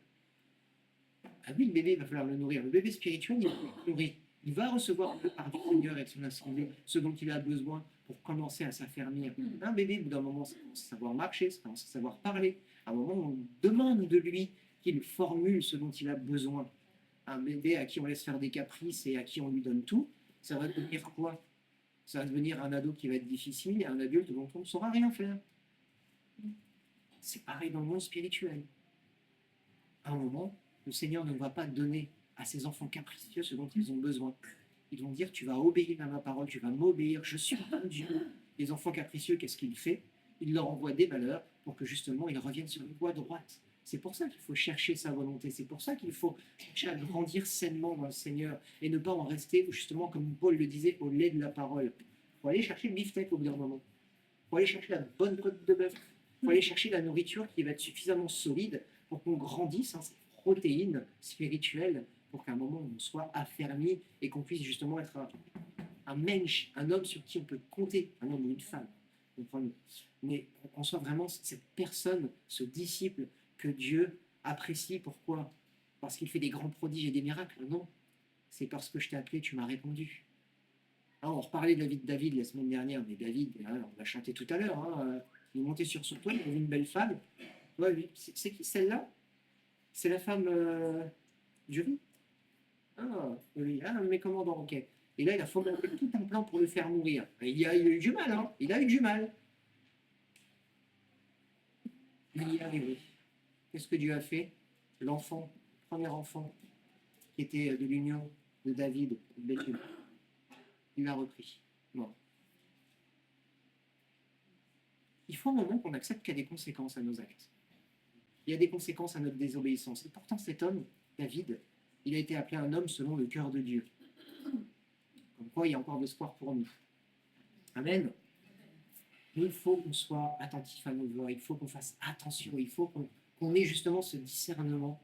Ah oui, le bébé, il va falloir le nourrir. Le bébé spirituel, il va le nourrir. Il va recevoir par du Seigneur et de son assemblée ce dont il a besoin pour commencer à s'affermir. Un bébé, au bout d'un moment, ça commence à savoir marcher, ça commence à savoir parler. À un moment, on demande de lui qu'il formule ce dont il a besoin. Un bébé à qui on laisse faire des caprices et à qui on lui donne tout, ça va devenir quoi? Ça va devenir un ado qui va être difficile et un adulte dont on ne saura rien faire. C'est pareil dans le monde spirituel. À un moment, le Seigneur ne va pas donner à ses enfants capricieux ce dont ils ont besoin. Ils vont dire, tu vas obéir à ma parole, tu vas m'obéir, je suis ton Dieu. Les enfants capricieux, qu'est-ce qu'il fait? Il leur envoie des valeurs pour que justement ils reviennent sur une voie droite. C'est pour ça qu'il faut chercher sa volonté, c'est pour ça qu'il faut chercher à grandir sainement dans le Seigneur et ne pas en rester, justement, comme Paul le disait, au lait de la parole. Il faut aller chercher le beefsteak au bout d'un moment. Il faut aller chercher la bonne côte de bœuf. Il faut aller chercher la nourriture qui va être suffisamment solide pour qu'on grandisse, hein, ces protéines spirituelles, pour qu'à un moment on soit affermi et qu'on puisse justement être un mensch, un homme sur qui on peut compter, un homme ou une femme. Mais qu'on soit vraiment cette personne, ce disciple que Dieu apprécie. Pourquoi? Parce qu'il fait des grands prodiges et des miracles? Non, c'est parce que je t'ai appelé, tu m'as répondu. Hein, on reparlait de la vie de David la semaine dernière, mais David, hein, on l'a chanté tout à l'heure, hein, il est monté sur son toit, il a vu une belle femme. Ouais, oui. C'est qui celle-là? C'est la femme du riz. Ah, oui, ah, mais commandant, ok. Et là, il a fomenté tout un plan pour le faire mourir. Il a eu du mal, hein. Il a eu du mal. Il y est arrivé. Qu'est-ce que Dieu a fait? L'enfant, premier enfant, qui était de l'union de David, de Béthune, il l'a repris. Bon. Il faut un moment qu'on accepte qu'il y a des conséquences à nos actes. Il y a des conséquences à notre désobéissance. Et pourtant, cet homme, David, il a été appelé un homme selon le cœur de Dieu. Comme quoi, il y a encore de l'espoir pour nous. Amen. Mais il faut qu'on soit attentif à nos voix, il faut qu'on fasse attention, il faut qu'on ait justement ce discernement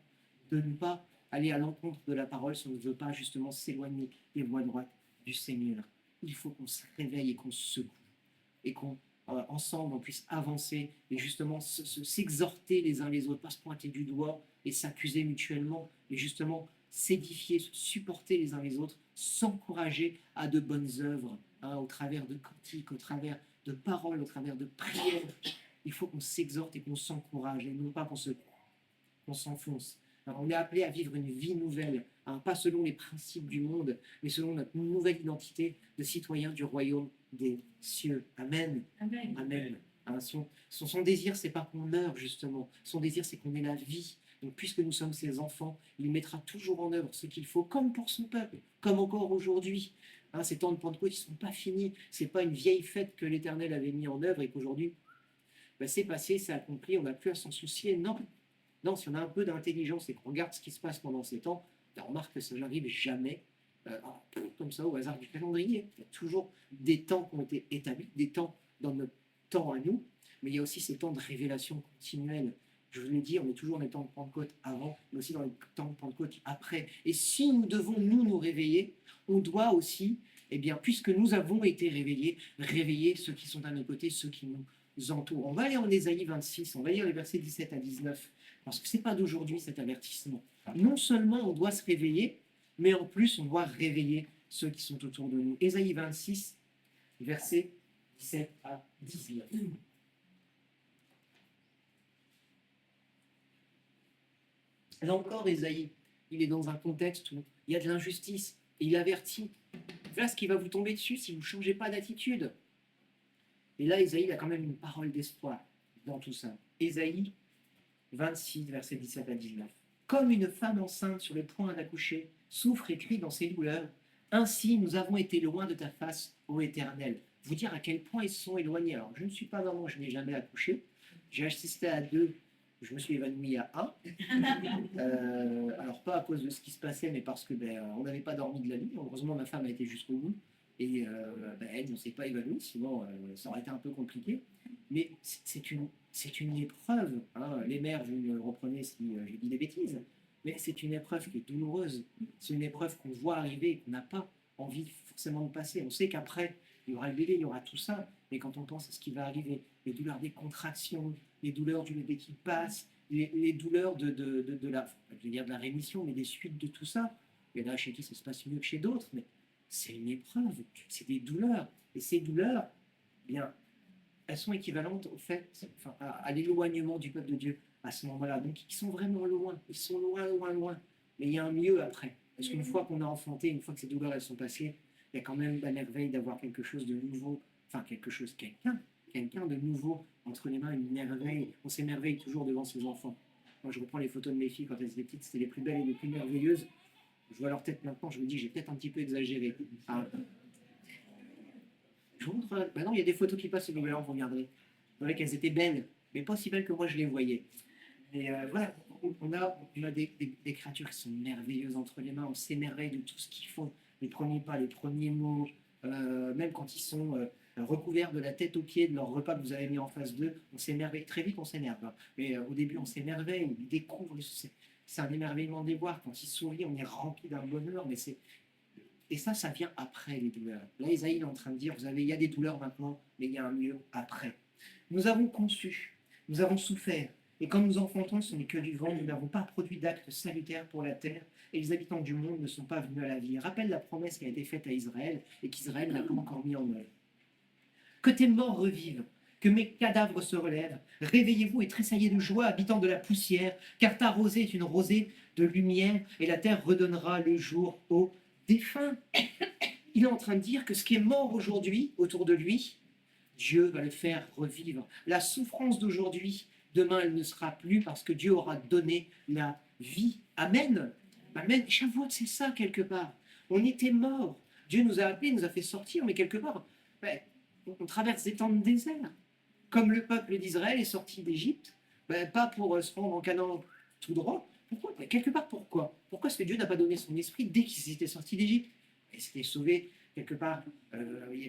de ne pas aller à l'encontre de la parole si on ne veut pas justement s'éloigner des voies droites du Seigneur. Il faut qu'on se réveille et qu'on se secoue et qu'on ensemble on puisse avancer et justement s'exhorter les uns les autres, pas se pointer du doigt et s'accuser mutuellement, et justement s'édifier, se supporter les uns les autres, s'encourager à de bonnes œuvres, hein, au travers de cantiques, au travers de paroles, au travers de prières. Il faut qu'on s'exhorte et qu'on s'encourage, et non pas qu'on s'enfonce. Alors, on est appelé à vivre une vie nouvelle, hein, pas selon les principes du monde, mais selon notre nouvelle identité de citoyen du royaume des cieux. Amen. Amen. Amen. Hein, son désir, c'est pas qu'on meure, justement. Son désir, c'est qu'on ait la vie. Donc, puisque nous sommes ses enfants, il mettra toujours en œuvre ce qu'il faut, comme pour son peuple, comme encore aujourd'hui. Hein, ces temps de Pentecôte, ils ne sont pas finis. Ce n'est pas une vieille fête que l'Éternel avait mis en œuvre et qu'aujourd'hui, ben, c'est passé, c'est accompli, on n'a plus à s'en soucier. Non, non, si on a un peu d'intelligence et qu'on regarde ce qui se passe pendant ces temps, on remarque que ça n'arrive jamais comme ça au hasard du calendrier. Il y a toujours des temps qui ont été établis, des temps dans notre temps à nous, mais il y a aussi ces temps de révélation continuelle. Je vous l'ai dit, on est toujours dans les temps de Pentecôte avant, mais aussi dans les temps de Pentecôte après. Et si nous devons nous réveiller, on doit aussi, eh bien, puisque nous avons été réveillés, réveiller ceux qui sont à nos côtés, ceux qui nous entourent. On va aller en Ésaïe 26, on va lire les versets 17 à 19. Parce que ce n'est pas d'aujourd'hui cet avertissement. Non seulement on doit se réveiller, mais en plus on doit réveiller ceux qui sont autour de nous. Ésaïe 26, versets 17 à 19. Là encore, Ésaïe, il est dans un contexte où il y a de l'injustice, et il avertit. Voilà ce qui va vous tomber dessus si vous ne changez pas d'attitude. Et là, Ésaïe a quand même une parole d'espoir dans tout ça. Ésaïe 26, versets 17 à 19. Comme une femme enceinte sur le point d'accoucher souffre et crie dans ses douleurs, ainsi nous avons été loin de ta face, ô Éternel. Vous dire à quel point ils se sont éloignés. Alors, je ne suis pas maman, je n'ai jamais accouché. J'ai assisté à 2, je me suis évanoui à 1. Alors, pas à cause de ce qui se passait, mais parce que on n'avait pas dormi de la nuit. Heureusement, ma femme a été jusqu'au bout. Et elle ne s'est pas évanouie, sinon ça aurait été un peu compliqué. Mais c'est une épreuve. Hein. Les mères, vous me reprenez si je dis des bêtises, mais c'est une épreuve qui est douloureuse. C'est une épreuve qu'on voit arriver et qu'on n'a pas envie forcément de passer. On sait qu'après, il y aura le bébé, il y aura tout ça, mais quand on pense à ce qui va arriver, les douleurs des contractions, les douleurs du bébé qui passe, les douleurs de la, je vais dire de la rémission, mais des suites de tout ça, il y en a chez qui ça se passe mieux que chez d'autres, mais c'est une épreuve, c'est des douleurs. Et ces douleurs, eh bien, elles sont équivalentes au fait, enfin, à l'éloignement du peuple de Dieu, à ce moment-là. Donc, ils sont vraiment loin. Ils sont loin, loin, loin. Mais il y a un mieux après. Parce qu'une fois qu'on a enfanté, une fois que ces douleurs elles sont passées, il y a quand même la merveille d'avoir quelque chose de nouveau, enfin quelque chose, quelqu'un de nouveau entre les mains, une merveille. On s'émerveille toujours devant ses enfants. Moi, je reprends les photos de mes filles quand elles étaient petites, c'était les plus belles et les plus merveilleuses. Je vois leur tête maintenant, je me dis, j'ai peut-être un petit peu exagéré. Ah, je vous montre, maintenant il y a des photos qui passent sur Google Earth, vous regarderez. Vous voyez qu'elles étaient belles, mais pas aussi belles que moi je les voyais. Et voilà, on a des créatures qui sont merveilleuses entre les mains, on s'émerveille de tout ce qu'ils font, les premiers pas, les premiers mots, même quand ils sont recouverts de la tête aux pieds de leur repas que vous avez mis en face d'eux, on s'émerveille. Très vite, on s'énerve, hein. Mais au début, on s'émerveille, on découvre, c'est un émerveillement de les voir. Quand ils sourient, on est rempli d'un bonheur, mais c'est. Et ça vient après les douleurs. Là, Isaïe est en train de dire, il y a des douleurs maintenant, mais il y a un mieux après. Nous avons conçu, nous avons souffert, et quand nous enfantons, ce n'est que du vent, nous n'avons pas produit d'actes salutaires pour la terre, et les habitants du monde ne sont pas venus à la vie. Rappelle la promesse qui a été faite à Israël, et qu'Israël n'a pas encore mis en œuvre. Que tes morts revivent, que mes cadavres se relèvent. Réveillez-vous et tressaillez de joie, habitants de la poussière, car ta rosée est une rosée de lumière, et la terre redonnera le jour aux défunts. Il est en train de dire que ce qui est mort aujourd'hui autour de lui, Dieu va le faire revivre. La souffrance d'aujourd'hui, demain, elle ne sera plus parce que Dieu aura donné la vie. Amen. Amen. Shavuot, c'est ça quelque part. On était morts. Dieu nous a appelés, nous a fait sortir, mais quelque part, on traverse des temps de désert. Comme le peuple d'Israël est sorti d'Égypte, pas pour se rendre en Canaan tout droit. Pourquoi? Quelque part, pourquoi? Pourquoi est-ce que Dieu n'a pas donné son esprit dès qu'ils étaient sortis d'Égypte? Ils s'étaient sauvés quelque part.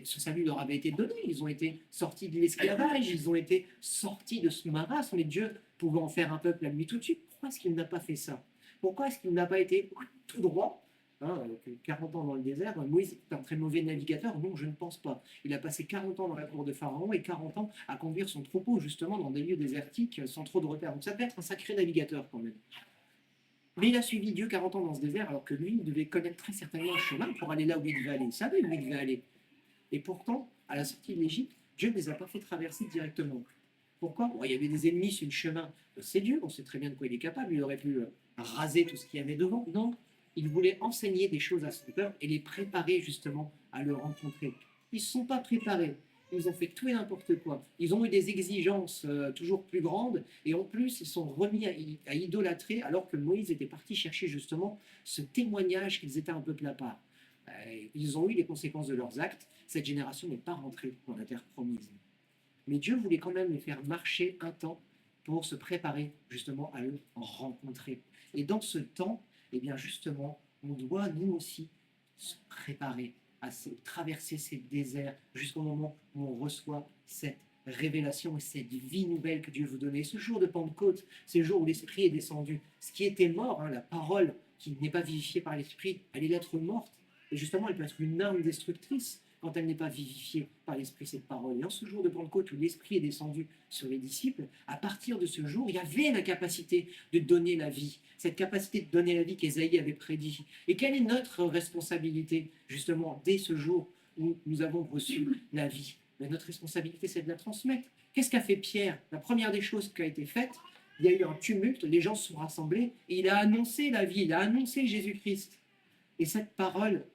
Ce salut leur avait été donné. Ils ont été sortis de l'esclavage, ils ont été sortis de ce marasme, mais Dieu pouvait en faire un peuple à lui tout de suite. Pourquoi est-ce qu'il n'a pas fait ça? Pourquoi est-ce qu'il n'a pas été tout droit, hein, 40 ans dans le désert? Moïse est un très mauvais navigateur? Non, je ne pense pas. Il a passé 40 ans dans la cour de Pharaon et 40 ans à conduire son troupeau justement dans des lieux désertiques sans trop de repères. Donc ça peut être un sacré navigateur quand même. Mais il a suivi Dieu 40 ans dans ce désert, alors que lui, il devait connaître très certainement un chemin pour aller là où il devait aller. Il savait où il devait aller. Et pourtant, à la sortie de l'Égypte, Dieu ne les a pas fait traverser directement. Pourquoi? Il y avait des ennemis sur le chemin. C'est Dieu, on sait très bien de quoi il est capable. Il aurait pu raser tout ce qu'il y avait devant. Non, il voulait enseigner des choses à son peuple et les préparer justement à le rencontrer. Ils ne se sont pas préparés. Ils ont fait tout et n'importe quoi. Ils ont eu des exigences toujours plus grandes et en plus, ils sont remis à idolâtrer alors que Moïse était parti chercher justement ce témoignage qu'ils étaient un peuple à part. Ils ont eu les conséquences de leurs actes. Cette génération n'est pas rentrée dans la terre promise. Mais Dieu voulait quand même les faire marcher un temps pour se préparer justement à le rencontrer. Et dans ce temps, eh bien justement, on doit nous aussi se préparer à traverser ces déserts jusqu'au moment où on reçoit cette révélation et cette vie nouvelle que Dieu veut donner. Ce jour de Pentecôte, c'est le jour où l'Esprit est descendu. Ce qui était mort, hein, la parole qui n'est pas vivifiée par l'Esprit, elle est l'être morte. Et justement, elle peut être une arme destructrice quand elle n'est pas vivifiée par l'Esprit, cette parole. Et en ce jour de Pentecôte où l'Esprit est descendu sur les disciples, à partir de ce jour, il y avait la capacité de donner la vie, cette capacité de donner la vie qu'Ésaïe avait prédit. Et quelle est notre responsabilité, justement, dès ce jour où nous avons reçu la vie? Mais notre responsabilité, c'est de la transmettre. Qu'est-ce qu'a fait Pierre? La première des choses qui a été faite, il y a eu un tumulte, les gens se sont rassemblés, et il a annoncé la vie, il a annoncé Jésus-Christ. Et cette parole,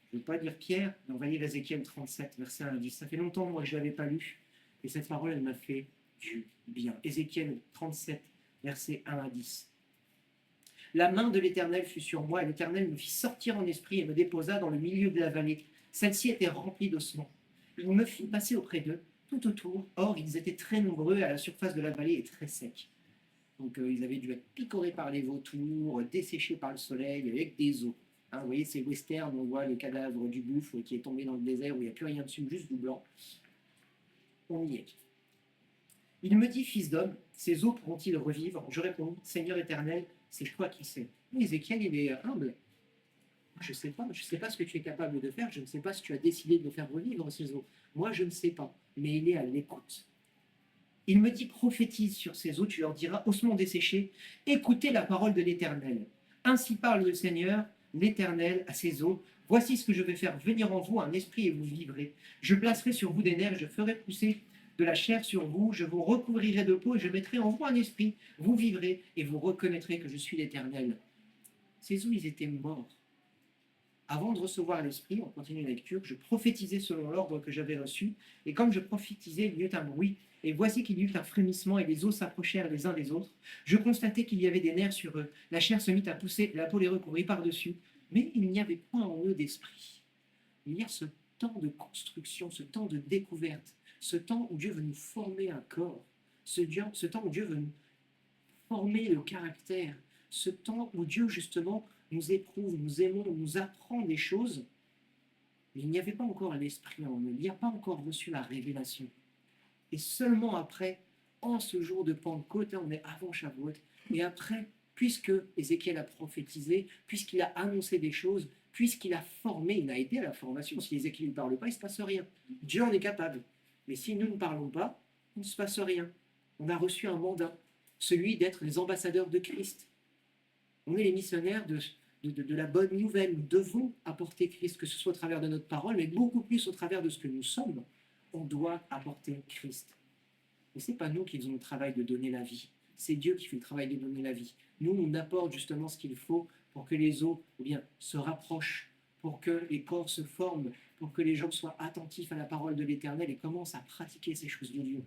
je ne veux pas dire Pierre, mais on va lire Ézéchiel 37, verset 1 à 10. Ça fait longtemps, moi, que je ne l'avais pas lu. Et cette parole, elle m'a fait du bien. Ézéchiel 37, verset 1 à 10. La main de l'Éternel fut sur moi, et l'Éternel me fit sortir en esprit et me déposa dans le milieu de la vallée. Celle-ci était remplie d'ossements. Il me fit passer auprès d'eux, tout autour. Or, ils étaient très nombreux à la surface de la vallée et très secs. Donc, ils avaient dû être picorés par les vautours, desséchés par le soleil, avec des os. Hein, vous voyez, c'est western, on voit le cadavre du buffle qui est tombé dans le désert où il n'y a plus rien dessus, juste du blanc. On y est. Il me dit, fils d'homme, ces os pourront-ils revivre? Je réponds, Seigneur éternel, c'est toi qui sais. Ézéchiel, il est humble. Je ne sais pas ce que tu es capable de faire, je ne sais pas si tu as décidé de me faire revivre ces os. Moi, je ne sais pas, mais il est à l'écoute. Il me dit, prophétise sur ces eaux, tu leur diras, ossements desséchés, écoutez la parole de l'Éternel. Ainsi parle le Seigneur, l'Éternel, à ces eaux. Voici ce que je vais faire venir en vous, un esprit, et vous vivrez. Je placerai sur vous des nerfs, je ferai pousser de la chair sur vous, je vous recouvrirai de peau et je mettrai en vous un esprit. Vous vivrez et vous reconnaîtrez que je suis l'Éternel. Ces os, ils étaient morts. Avant de recevoir l'Esprit, on continue la lecture, je prophétisais selon l'ordre que j'avais reçu, et comme je prophétisais, il y eut un bruit, et voici qu'il y eut un frémissement, et les os s'approchèrent les uns des autres. Je constatai qu'il y avait des nerfs sur eux, la chair se mit à pousser, la peau les recouvrit par-dessus, mais il n'y avait point en eux d'esprit. Il y a ce temps de construction, ce temps de découverte, ce temps où Dieu veut nous former un corps, ce temps où Dieu veut nous former le caractère, ce temps où Dieu, justement, nous éprouve, nous aimons, nous apprend des choses, mais il n'y avait pas encore l'esprit en eux, il n'y a pas encore reçu la révélation. Et seulement après, en ce jour de Pentecôte, on est avant Shavuot, et après, puisque Ézéchiel a prophétisé, puisqu'il a annoncé des choses, puisqu'il a formé, il a aidé à la formation. Si Ézéchiel ne parle pas, il ne se passe rien. Dieu en est capable. Mais si nous ne parlons pas, il ne se passe rien. On a reçu un mandat, celui d'être les ambassadeurs de Christ. On est les missionnaires de la bonne nouvelle. Nous devons apporter Christ, que ce soit au travers de notre parole, mais beaucoup plus au travers de ce que nous sommes. On doit apporter Christ. Et ce n'est pas nous qui faisons le travail de donner la vie. C'est Dieu qui fait le travail de donner la vie. Nous, on apporte justement ce qu'il faut pour que les os se rapprochent, pour que les corps se forment, pour que les gens soient attentifs à la parole de l'Éternel et commencent à pratiquer ces choses de Dieu.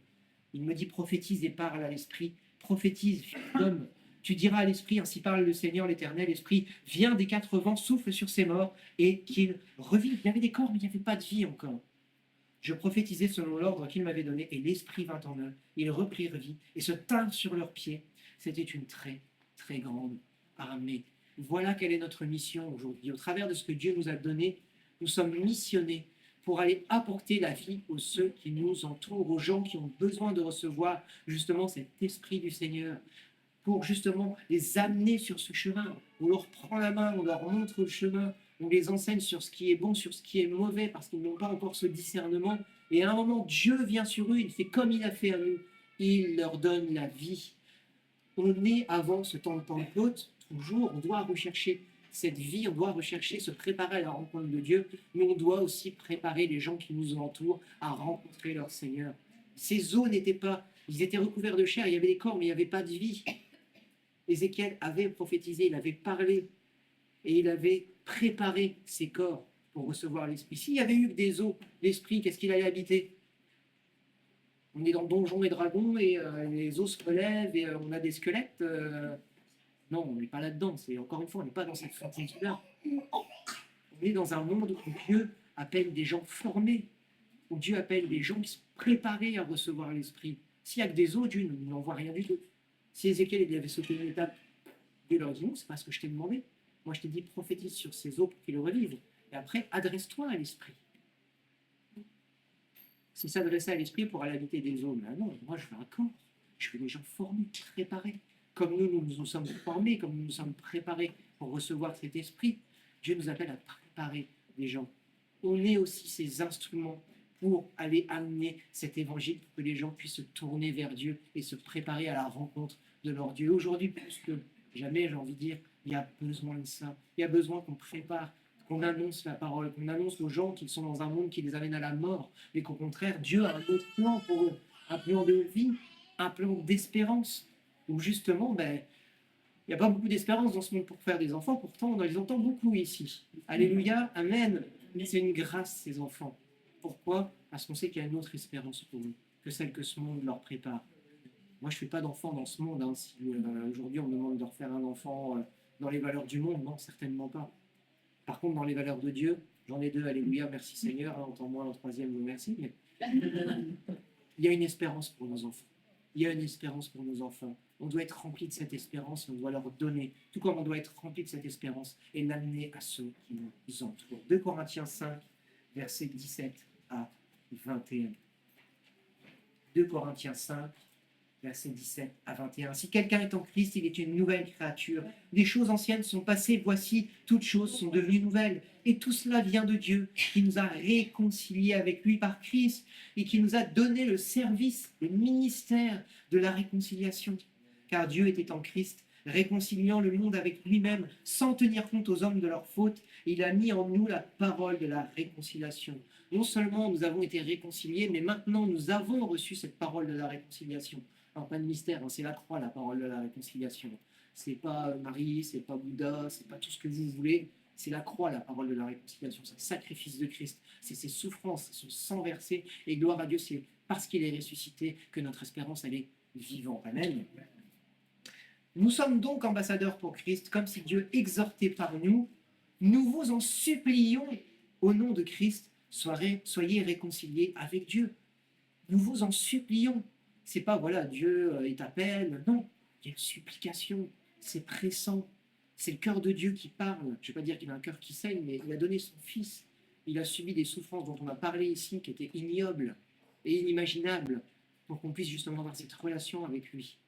Il me dit prophétise et parle à l'esprit. Prophétise, fils d'homme. Tu diras à l'esprit, ainsi parle le Seigneur l'Éternel, l'esprit vient des quatre vents, souffle sur ces morts et qu'il revive. Il y avait des corps, mais il n'y avait pas de vie encore. Je prophétisais selon l'ordre qu'il m'avait donné, et l'Esprit vint en eux. Ils reprirent vie et se tinrent sur leurs pieds. C'était une très, très grande armée. Voilà quelle est notre mission aujourd'hui. Au travers de ce que Dieu nous a donné, nous sommes missionnés pour aller apporter la vie aux ceux qui nous entourent, aux gens qui ont besoin de recevoir justement cet Esprit du Seigneur, pour justement les amener sur ce chemin. On leur prend la main, on leur montre le chemin, on les enseigne sur ce qui est bon, sur ce qui est mauvais, parce qu'ils n'ont pas encore ce discernement. Et à un moment, Dieu vient sur eux, il fait comme il a fait à nous. Il leur donne la vie. On est avant ce temps de Pentecôte, toujours, on doit rechercher cette vie, on doit rechercher, se préparer à la rencontre de Dieu, mais on doit aussi préparer les gens qui nous entourent à rencontrer leur Seigneur. Ces os n'étaient pas, ils étaient recouverts de chair, il y avait des corps, mais il n'y avait pas de vie. Ézéchiel avait prophétisé, il avait parlé, et il avait préparé ses corps pour recevoir l'Esprit. S'il y avait eu que des os, l'Esprit, qu'est-ce qu'il allait habiter? On est dans Donjons et Dragons et les os se relèvent et on a des squelettes. Non, on n'est pas là-dedans. Encore une fois, on n'est pas dans cette fantaisie-là. On est dans un monde où Dieu appelle des gens formés, où Dieu appelle des gens qui sont préparés à recevoir l'Esprit. S'il n'y a que des os, Dieu n'envoie rien du tout. Si Ézéchiel avait sauté une étape, Dieu leur dit non, c'est pas ce que je t'ai demandé. Moi, je t'ai dit prophétise sur ces os pour qu'ils le revivent. Et après, adresse-toi à l'Esprit. Si s'adresser à l'Esprit pour aller habiter des os, ben non, moi je veux un corps. Je veux des gens formés, préparés. Comme nous nous sommes formés, comme nous nous sommes préparés pour recevoir cet Esprit, Dieu nous appelle à préparer des gens. On est aussi ces instruments pour aller amener cet évangile, pour que les gens puissent se tourner vers Dieu et se préparer à la rencontre de leur Dieu. Aujourd'hui, plus que jamais, j'ai envie de dire, il y a besoin de ça. Il y a besoin qu'on prépare, qu'on annonce la parole, qu'on annonce aux gens qu'ils sont dans un monde qui les amène à la mort, mais qu'au contraire, Dieu a un autre plan pour eux, un plan de vie, un plan d'espérance, où justement, il n'y a pas beaucoup d'espérance dans ce monde pour faire des enfants, pourtant on les entend beaucoup ici. Alléluia, Amen. Mais c'est une grâce, ces enfants. Pourquoi? Parce qu'on sait qu'il y a une autre espérance pour eux, que celle que ce monde leur prépare. Moi, je ne fais pas d'enfant dans ce monde. Hein. Si aujourd'hui on me demande de refaire un enfant dans les valeurs du monde, non, certainement pas. Par contre, dans les valeurs de Dieu, j'en ai deux, alléluia, merci Seigneur, hein, entends-moi en troisième, merci, mais il y a une espérance pour nos enfants. Il y a une espérance pour nos enfants. On doit être rempli de cette espérance, on doit leur donner, tout comme on doit être rempli de cette espérance et l'amener à ceux qui nous entourent. 2 Corinthiens 5, versets 17 à 21. 2 Corinthiens 5, versets 17 à 21. Si quelqu'un est en Christ, il est une nouvelle créature. Les choses anciennes sont passées, voici, toutes choses sont devenues nouvelles. Et tout cela vient de Dieu, qui nous a réconciliés avec lui par Christ et qui nous a donné le service, le ministère de la réconciliation. Car Dieu était en Christ, réconciliant le monde avec lui-même, sans tenir compte aux hommes de leurs fautes. Il a mis en nous la parole de la réconciliation. Non seulement nous avons été réconciliés, mais maintenant nous avons reçu cette parole de la réconciliation. Alors, pas de mystère, hein, c'est la croix, la parole de la réconciliation. C'est pas Marie, c'est pas Bouddha, c'est pas tout ce que vous voulez. C'est la croix, la parole de la réconciliation. C'est le sacrifice de Christ. C'est ses souffrances, c'est son sang versé. Et gloire à Dieu, c'est parce qu'il est ressuscité que notre espérance, elle est vivante. Amen. Nous sommes donc ambassadeurs pour Christ, comme si Dieu exhortait par nous. Nous vous en supplions, au nom de Christ, soyez réconciliés avec Dieu. Nous vous en supplions. C'est pas, voilà, Dieu, il t'appelle. Non, il y a une supplication. C'est pressant. C'est le cœur de Dieu qui parle. Je ne vais pas dire qu'il a un cœur qui saigne, mais il a donné son Fils. Il a subi des souffrances dont on a parlé ici, qui étaient ignobles et inimaginables, pour qu'on puisse justement avoir cette relation avec lui.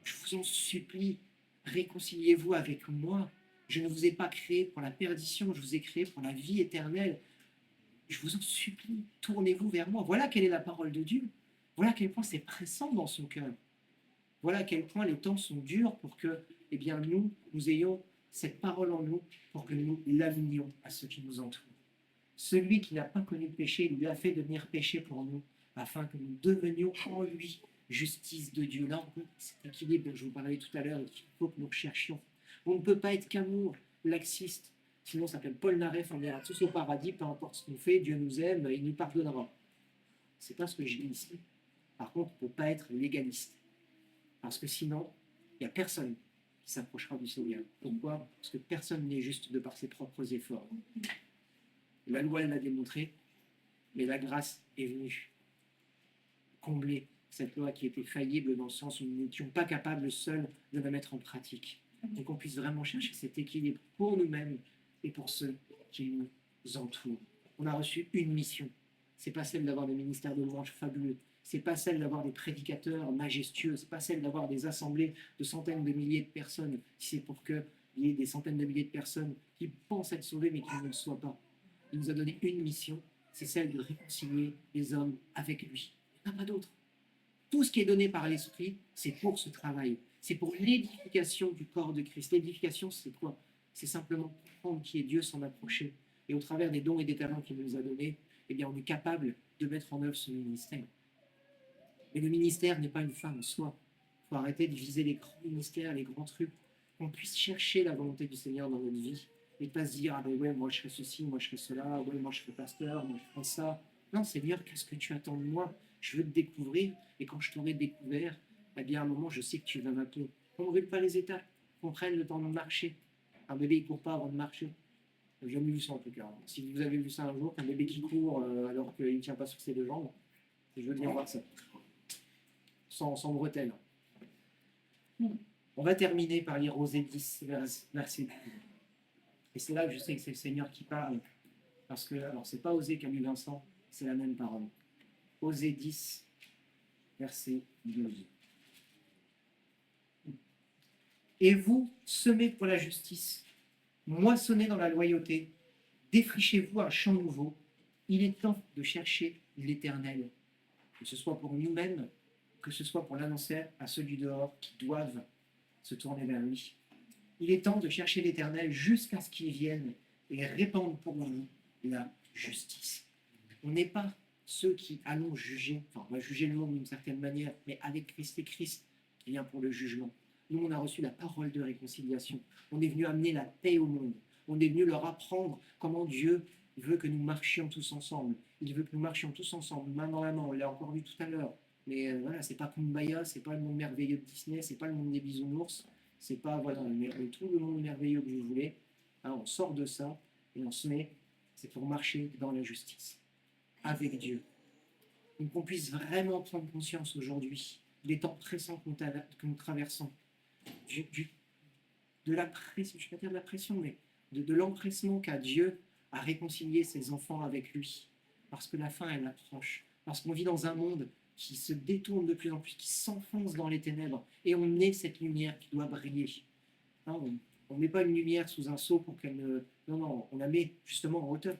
Je vous en supplie, réconciliez-vous avec moi. Je ne vous ai pas créé pour la perdition, je vous ai créé pour la vie éternelle. Je vous en supplie, tournez-vous vers moi. Voilà quelle est la parole de Dieu. Voilà à quel point c'est pressant dans son cœur. Voilà à quel point les temps sont durs pour que, eh bien, nous ayons cette parole en nous, pour que nous l'amenions à ceux qui nous entourent. Celui qui n'a pas connu le péché, il lui a fait devenir péché pour nous, afin que nous devenions en lui justice de Dieu. Là, cet équilibre dont je vous parlais tout à l'heure et qu'il faut que nous recherchions. On ne peut pas être qu'amour, laxiste. Sinon, ça s'appelle Paul Naref, on ira tous au paradis, peu importe ce qu'on fait, Dieu nous aime, il nous pardonnera. C'est pas ce que je dis ici. Par contre, on ne peut pas être légaliste. Parce que sinon, il n'y a personne qui s'approchera du Seigneur. Pourquoi? Parce que personne n'est juste de par ses propres efforts. La loi, elle l'a démontré, mais la grâce est venue combler cette loi qui était faillible dans le sens où nous n'étions pas capables seuls de la mettre en pratique. Et qu'on puisse vraiment chercher cet équilibre pour nous-mêmes et pour ceux qui nous entourent. On a reçu une mission. C'est pas celle d'avoir des ministères de louange fabuleux. C'est pas celle d'avoir des prédicateurs majestueux. C'est pas celle d'avoir des assemblées de centaines de milliers de personnes. C'est pour qu'il y ait des centaines de milliers de personnes qui pensent être sauvées mais qui ne le soient pas. Il nous a donné une mission, c'est celle de réconcilier les hommes avec lui. Il n'y en a pas d'autre. Tout ce qui est donné par l'Esprit, c'est pour ce travail. C'est pour l'édification du corps de Christ. L'édification, c'est quoi? C'est simplement comprendre qui est Dieu, s'en approcher. Et au travers des dons et des talents qu'il nous a donnés, eh bien, on est capable de mettre en œuvre ce ministère. Mais le ministère n'est pas une fin en soi. Il faut arrêter de viser les grands ministères, les grands trucs. Qu'on puisse chercher la volonté du Seigneur dans notre vie. Et pas se dire, ah ben ouais, moi je ferai ceci, moi je ferai cela, ouais, moi je ferai pasteur, moi je ferai ça. Non, Seigneur, qu'est-ce que tu attends de moi? Je veux te découvrir, et quand je t'aurai découvert, eh bien à un moment, je sais que tu vas m'appeler. On ne brûle pas les étapes, qu'on prenne le temps de marcher. Un bébé, il ne court pas avant de marcher. J'ai jamais vu ça en tout cas. Si vous avez vu ça un jour, un bébé qui court alors qu'il ne tient pas sur ses deux jambes, je veux bien voir ça. Sans bretelles. On va terminer par lire Osée 10, verset 12. Et c'est là que je sais que c'est le Seigneur qui parle. Parce que, alors, c'est pas Osée qu'a lu Vincent, c'est la même parole. Osée 10, verset 12. Et vous, semez pour la justice, moissonnez dans la loyauté, défrichez-vous un champ nouveau. Il est temps de chercher l'Éternel, que ce soit pour nous-mêmes, que ce soit pour l'annoncer à ceux du dehors qui doivent se tourner vers lui. Il est temps de chercher l'Éternel jusqu'à ce qu'il vienne et répandre pour nous la justice. On n'est pas ceux qui allons juger, enfin on va juger le monde d'une certaine manière, mais avec Christ et Christ qui vient pour le jugement. Nous, on a reçu la parole de réconciliation. On est venu amener la paix au monde. On est venu leur apprendre comment Dieu veut que nous marchions tous ensemble. Il veut que nous marchions tous ensemble, main dans la main. On l'a encore vu tout à l'heure. Mais voilà, c'est pas Kumbaya, c'est pas le monde merveilleux de Disney, c'est pas le monde des bisounours, c'est pas voilà, tout le monde merveilleux que vous voulez. Hein, on sort de ça et on se met, c'est pour marcher dans la justice, avec Dieu. Donc qu'on puisse vraiment prendre conscience aujourd'hui des temps pressants que nous traversons, de la pression, je ne vais pas dire de la pression, mais de l'empressement qu'a Dieu à réconcilier ses enfants avec lui. Parce que la fin, elle approche. Parce qu'on vit dans un monde qui se détourne de plus en plus, qui s'enfonce dans les ténèbres. Et on est cette lumière qui doit briller. Non, on ne met pas une lumière sous un seau pour qu'elle ne... Non, non, on la met justement en hauteur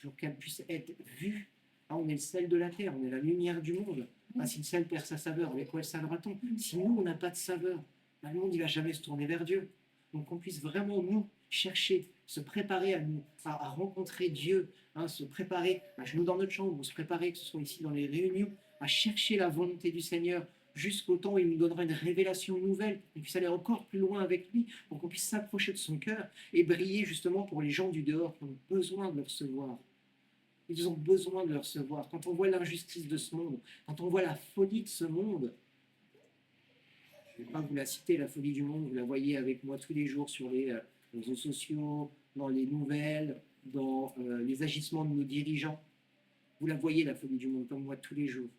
pour qu'elle puisse être vue. Ah, on est le sel de la terre, on est la lumière du monde. Ah, si le sel perd sa saveur, avec quoi le salera-t-on? Si nous, on n'a pas de saveur, le monde, il ne va jamais se tourner vers Dieu. Donc qu'on puisse vraiment nous chercher, se préparer à rencontrer Dieu, hein, se préparer à genoux dans notre chambre, se préparer, que ce soit ici dans les réunions, à chercher la volonté du Seigneur jusqu'au temps où il nous donnera une révélation nouvelle, qu'on puisse aller encore plus loin avec lui, pour qu'on puisse s'approcher de son cœur et briller justement pour les gens du dehors qui ont besoin de le recevoir. Ils ont besoin de le recevoir. Quand on voit l'injustice de ce monde, quand on voit la folie de ce monde, je ne vais pas vous la citer, la folie du monde, vous la voyez avec moi tous les jours sur les réseaux sociaux, dans les nouvelles, dans les agissements de nos dirigeants. Vous la voyez, la folie du monde, comme moi tous les jours.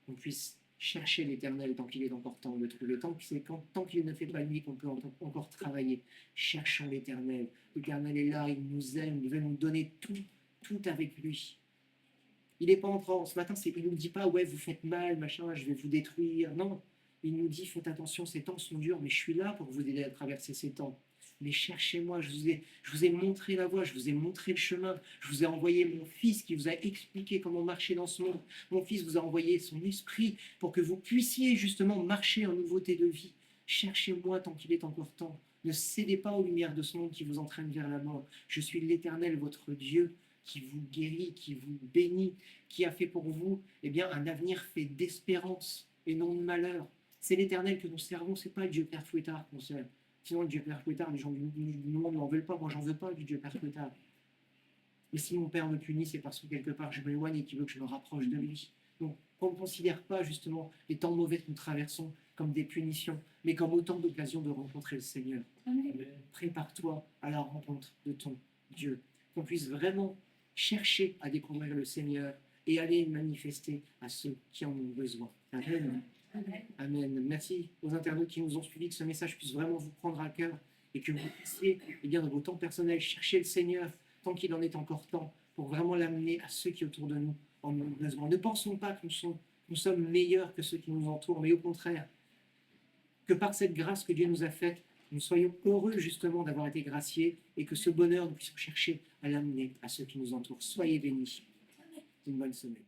Qu'on puisse chercher l'Éternel tant qu'il est encore temps de le trouver, tant qu'il ne fait pas nuit qu'on peut encore travailler. Cherchons l'Éternel. L'Éternel est là, il nous aime, il veut nous donner tout avec lui. Il n'est pas en train, ce matin, il ne nous dit pas, ouais, vous faites mal, machin, je vais vous détruire. Non, il nous dit, faites attention, ces temps sont durs, mais je suis là pour vous aider à traverser ces temps. Mais cherchez-moi, je vous ai montré la voie, je vous ai montré le chemin, je vous ai envoyé mon fils qui vous a expliqué comment marcher dans ce monde. Mon fils vous a envoyé son esprit pour que vous puissiez justement marcher en nouveauté de vie. Cherchez-moi tant qu'il est encore temps. Ne cédez pas aux lumières de ce monde qui vous entraîne vers la mort. Je suis l'Éternel, votre Dieu, qui vous guérit, qui vous bénit, qui a fait pour vous un avenir fait d'espérance et non de malheur. C'est l'Éternel que nous servons, c'est pas le Dieu Père Fouettard qu'on sert. Sinon, le Dieu Père Fouettard, les gens du monde n'en veulent pas. Moi, j'en veux pas du Dieu Père Fouettard. Et si mon Père me punit, c'est parce que quelque part, je m'éloigne et qu'il veut que je me rapproche de lui. Donc, qu'on ne considère pas justement les temps mauvais que nous traversons comme des punitions, mais comme autant d'occasions de rencontrer le Seigneur. Amen. Prépare-toi à la rencontre de ton Dieu. Qu'on puisse vraiment chercher à découvrir le Seigneur et aller manifester à ceux qui en ont besoin. Amen. Amen. Amen. Merci aux internautes qui nous ont suivis, que ce message puisse vraiment vous prendre à cœur et que vous puissiez, dans vos temps personnels, chercher le Seigneur tant qu'il en est encore temps pour vraiment l'amener à ceux qui autour de nous en ont besoin. Ne pensons pas que nous sommes meilleurs que ceux qui nous entourent, mais au contraire, que par cette grâce que Dieu nous a faite, nous soyons heureux justement d'avoir été graciés et que ce bonheur, nous puissions chercher à l'amener à ceux qui nous entourent. Soyez bénis. Une bonne semaine.